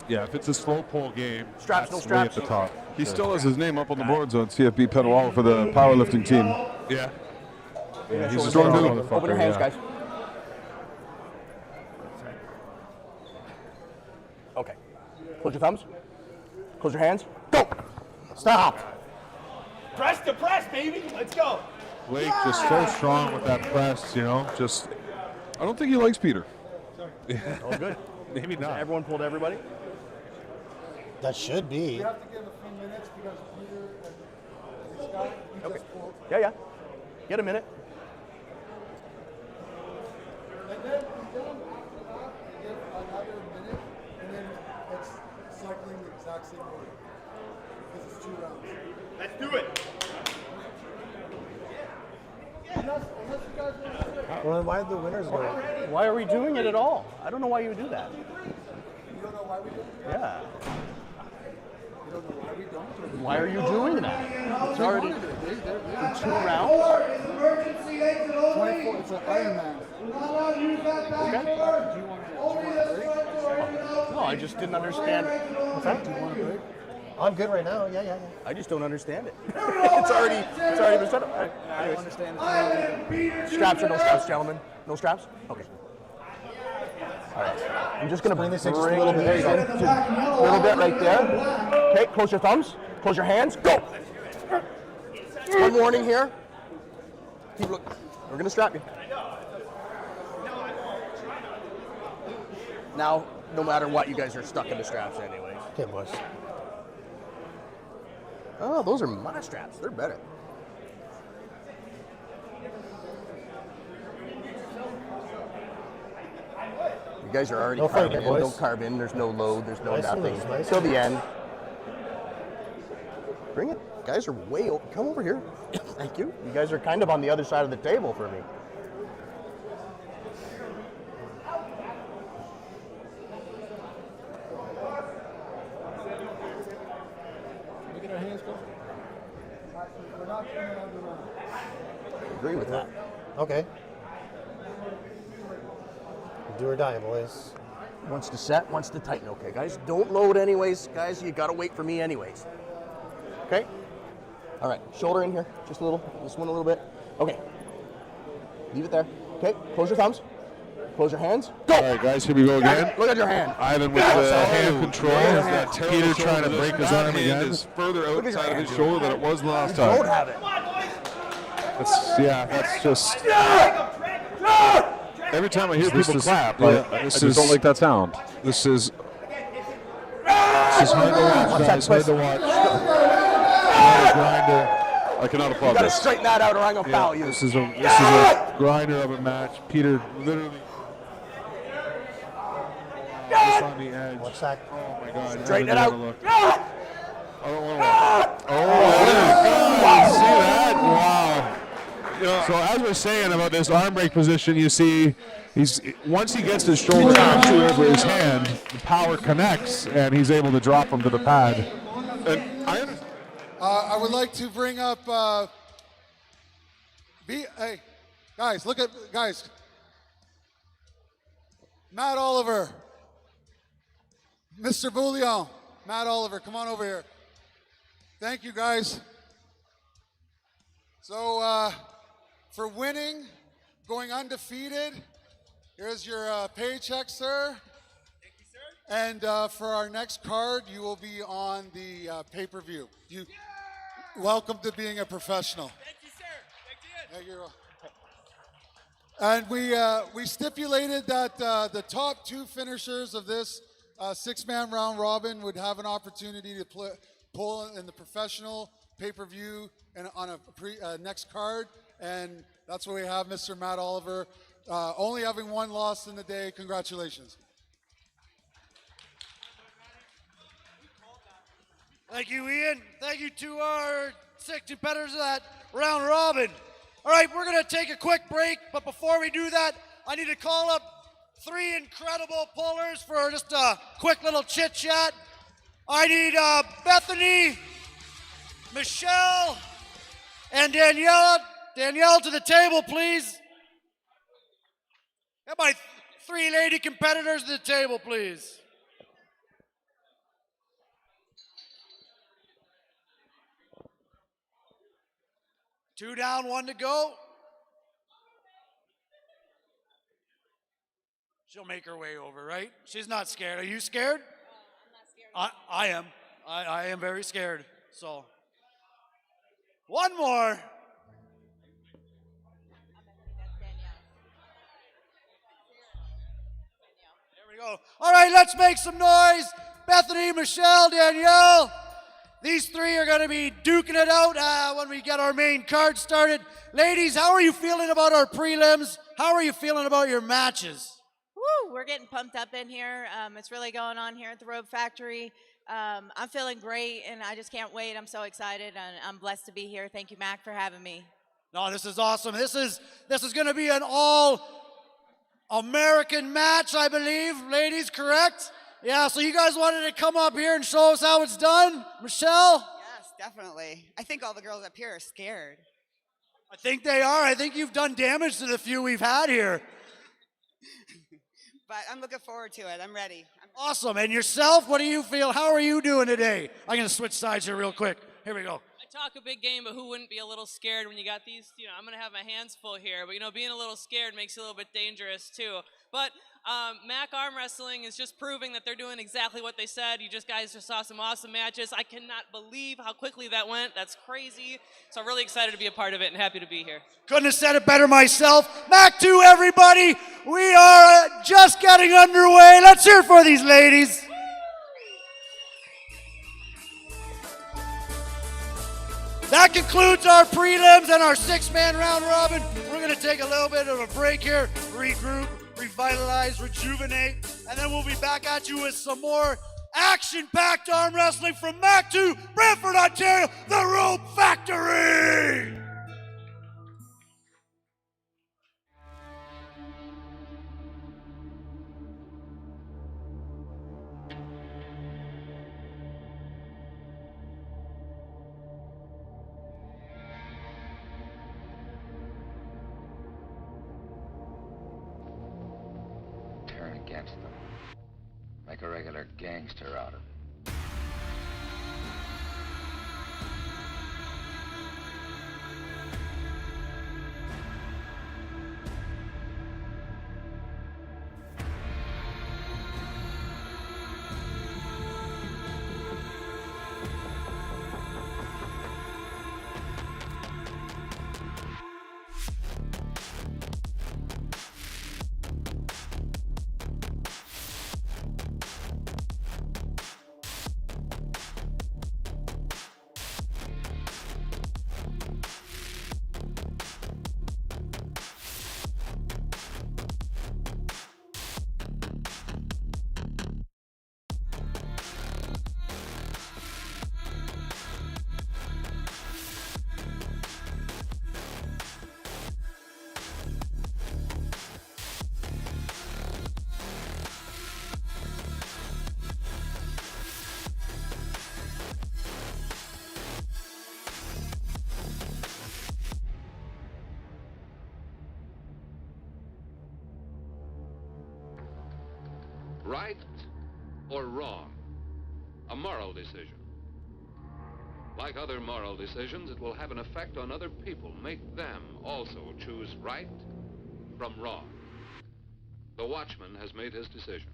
Yeah, if it's a slow pull game,
Straps,
that's
no
way at
straps.
the top.
He still has his name up on the boards on CFB Petawala for the powerlifting team.
Yeah. Yeah, he's a
strong
strong
dude.
motherfucker.
Open your hands,
yeah.
guys. Okay. Close your thumbs. Close your hands. Go. Stop.
Press to press, baby. Let's go.
Blake just so strong with that press, you know, just.
I don't think he likes Peter.
Oh, good.
Maybe not.
Everyone pulled everybody?
That should be.
You have to give a few minutes because Peter and this guy, he
Okay.
just pulled.
Yeah. Get a minute.
And then you don't have to give another minute, and then it's cycling the exact same order. Because it's 2 rounds.
Let's do it.
Unless you guys want to switch.
Well, then why did the winners go?
Why are we doing it at all? I don't know why you would do that.
You don't know why we do it?
Yeah.
You don't know why we don't?
Why are you doing that? It's already
They're
2 rounds.
Emergency exit only. 24, it's an Ironman. Not allowed to use that back door. Do you want a break?
No, I just didn't understand. What's that?
Do you want a break?
I'm good right now. Yeah.
I just don't understand it. it's already been set up.
I don't understand it.
Straps or no straps, gentlemen? No straps? Okay. All right. I'm just going to bring this in just a little bit. There you go. A little bit right there. Okay, close your thumbs. Close your hands. Go. One warning here. Keep look. We're going to strap you. Now, no matter what, you guys are stuck in the straps anyways.
Okay, boys.
Oh, those are my straps. They're better. You guys are already
No
carving
fighting,
in.
boys.
Don't carve in. There's no load. There's no
Nice and
nothing.
loose, nice
Till
and
the end. Bring it. Guys are way over. Come over here. Thank you. You guys are kind of on the other side of the table for me.
We get our hands go. We're not coming out of the round.
Agree with that.
Okay. Do or die, boys.
Wants to set, wants to tighten. Okay, guys, don't load anyways. Guys, you gotta wait for me anyways. Okay? All right, shoulder in here, just a little. This one a little bit. Okay. Leave it there. Okay, close your thumbs. Close your hands. Go!
All right, guys, here we go again.
Look at your hand.
Ivan with the hand control. Peter trying to break his arm again.
Is further outside of his shoulder than it was last
Don't
time.
have it.
That's just.
Every time I hear
This
people
is-
clap,
yeah,
I
this
just
is-
don't like that sound.
This is hard to watch, guys. Hard to watch. Not a grinder. I cannot applaud
You gotta
this.
straighten that out or I'm gonna foul you.
This is a grinder of a match. Peter literally just on the edge.
What's that?
Oh my God!
Straighten it
Have
out.
another look. I don't want to. Oh my God! See that? Wow.
So as we're saying about this arm break position, you see, once he gets his shoulder actually over his hand, the power connects, and he's able to drop him to the pad.
And
I would like to bring up. Hey, guys, look at guys. Matt Oliver, Mr. Bouillon, Matt Oliver, come on over here. Thank you, guys. So, for winning, going undefeated, here's your paycheck, sir.
Thank you, sir.
And for our next card, you will be on the pay-per-view. Welcome to being a professional.
Thank you, sir. Thank you.
And we stipulated that the top 2 finishers of this 6-man round robin would have an opportunity to pull in the professional pay-per-view and on a next card. And that's what we have, Mr. Matt Oliver, only having 1 loss in the day. Congratulations.
Thank you, Ian. Thank you to our 6 competitors of that round robin. All right, we're going to take a quick break, but before we do that, I need to call up 3 incredible pullers for just a quick little chit-chat. I need Bethany, Michelle, and Danielle. Danielle to the table, please. Get my 3 lady competitors to the table, please. Two down, 1 to go. She'll make her way over, right? She's not scared. Are you scared? I'm not scared. I am. I am very scared. So, 1 more. There we go. All right, let's make some noise. Bethany, Michelle, Danielle. These 3 are going to be duking it out when we get our main card started. Ladies, how are you feeling about our prelims? How are you feeling about your matches?
Woo, we're getting pumped up in here. It's really going on here at the Robe Factory. I'm feeling great, and I just can't wait. I'm so excited, and I'm blessed to be here. Thank you, Mac, for having me.
No, this is awesome. This is going to be an all-American match, I believe. Ladies, correct? Yeah, so you guys wanted to come up here and show us how it's done? Michelle?
Yes, definitely. I think all the girls up here are scared.
I think they are. I think you've done damage to the few we've had here.
But I'm looking forward to it. I'm ready.
Awesome. And yourself, what do you feel? How are you doing today? I'm going to switch sides here real quick. Here we go.
I talk a big game, but who wouldn't be a little scared when you got these? I'm going to have my hands full here, but being a little scared makes you a little bit dangerous too. But Mac Armwrestling is just proving that they're doing exactly what they said. You guys just saw some awesome matches. I cannot believe how quickly that went. That's crazy. So I'm really excited to be a part of it and happy to be here.
Couldn't have said it better myself. Mac 2, everybody. We are just getting underway. Let's hear it for these ladies. That concludes our prelims and our 6-man round robin. We're going to take a little bit of a break here, regroup, revitalize, rejuvenate, and then we'll be back at you with some more action-packed arm wrestling from Mac 2, Brantford, Ontario, the Robe Factory!
Turn against them. Make a regular gangster out of it.
right or wrong. A moral decision. Like other moral decisions, it will have an effect on other people, make them also choose right from wrong. The watchman has made his decision.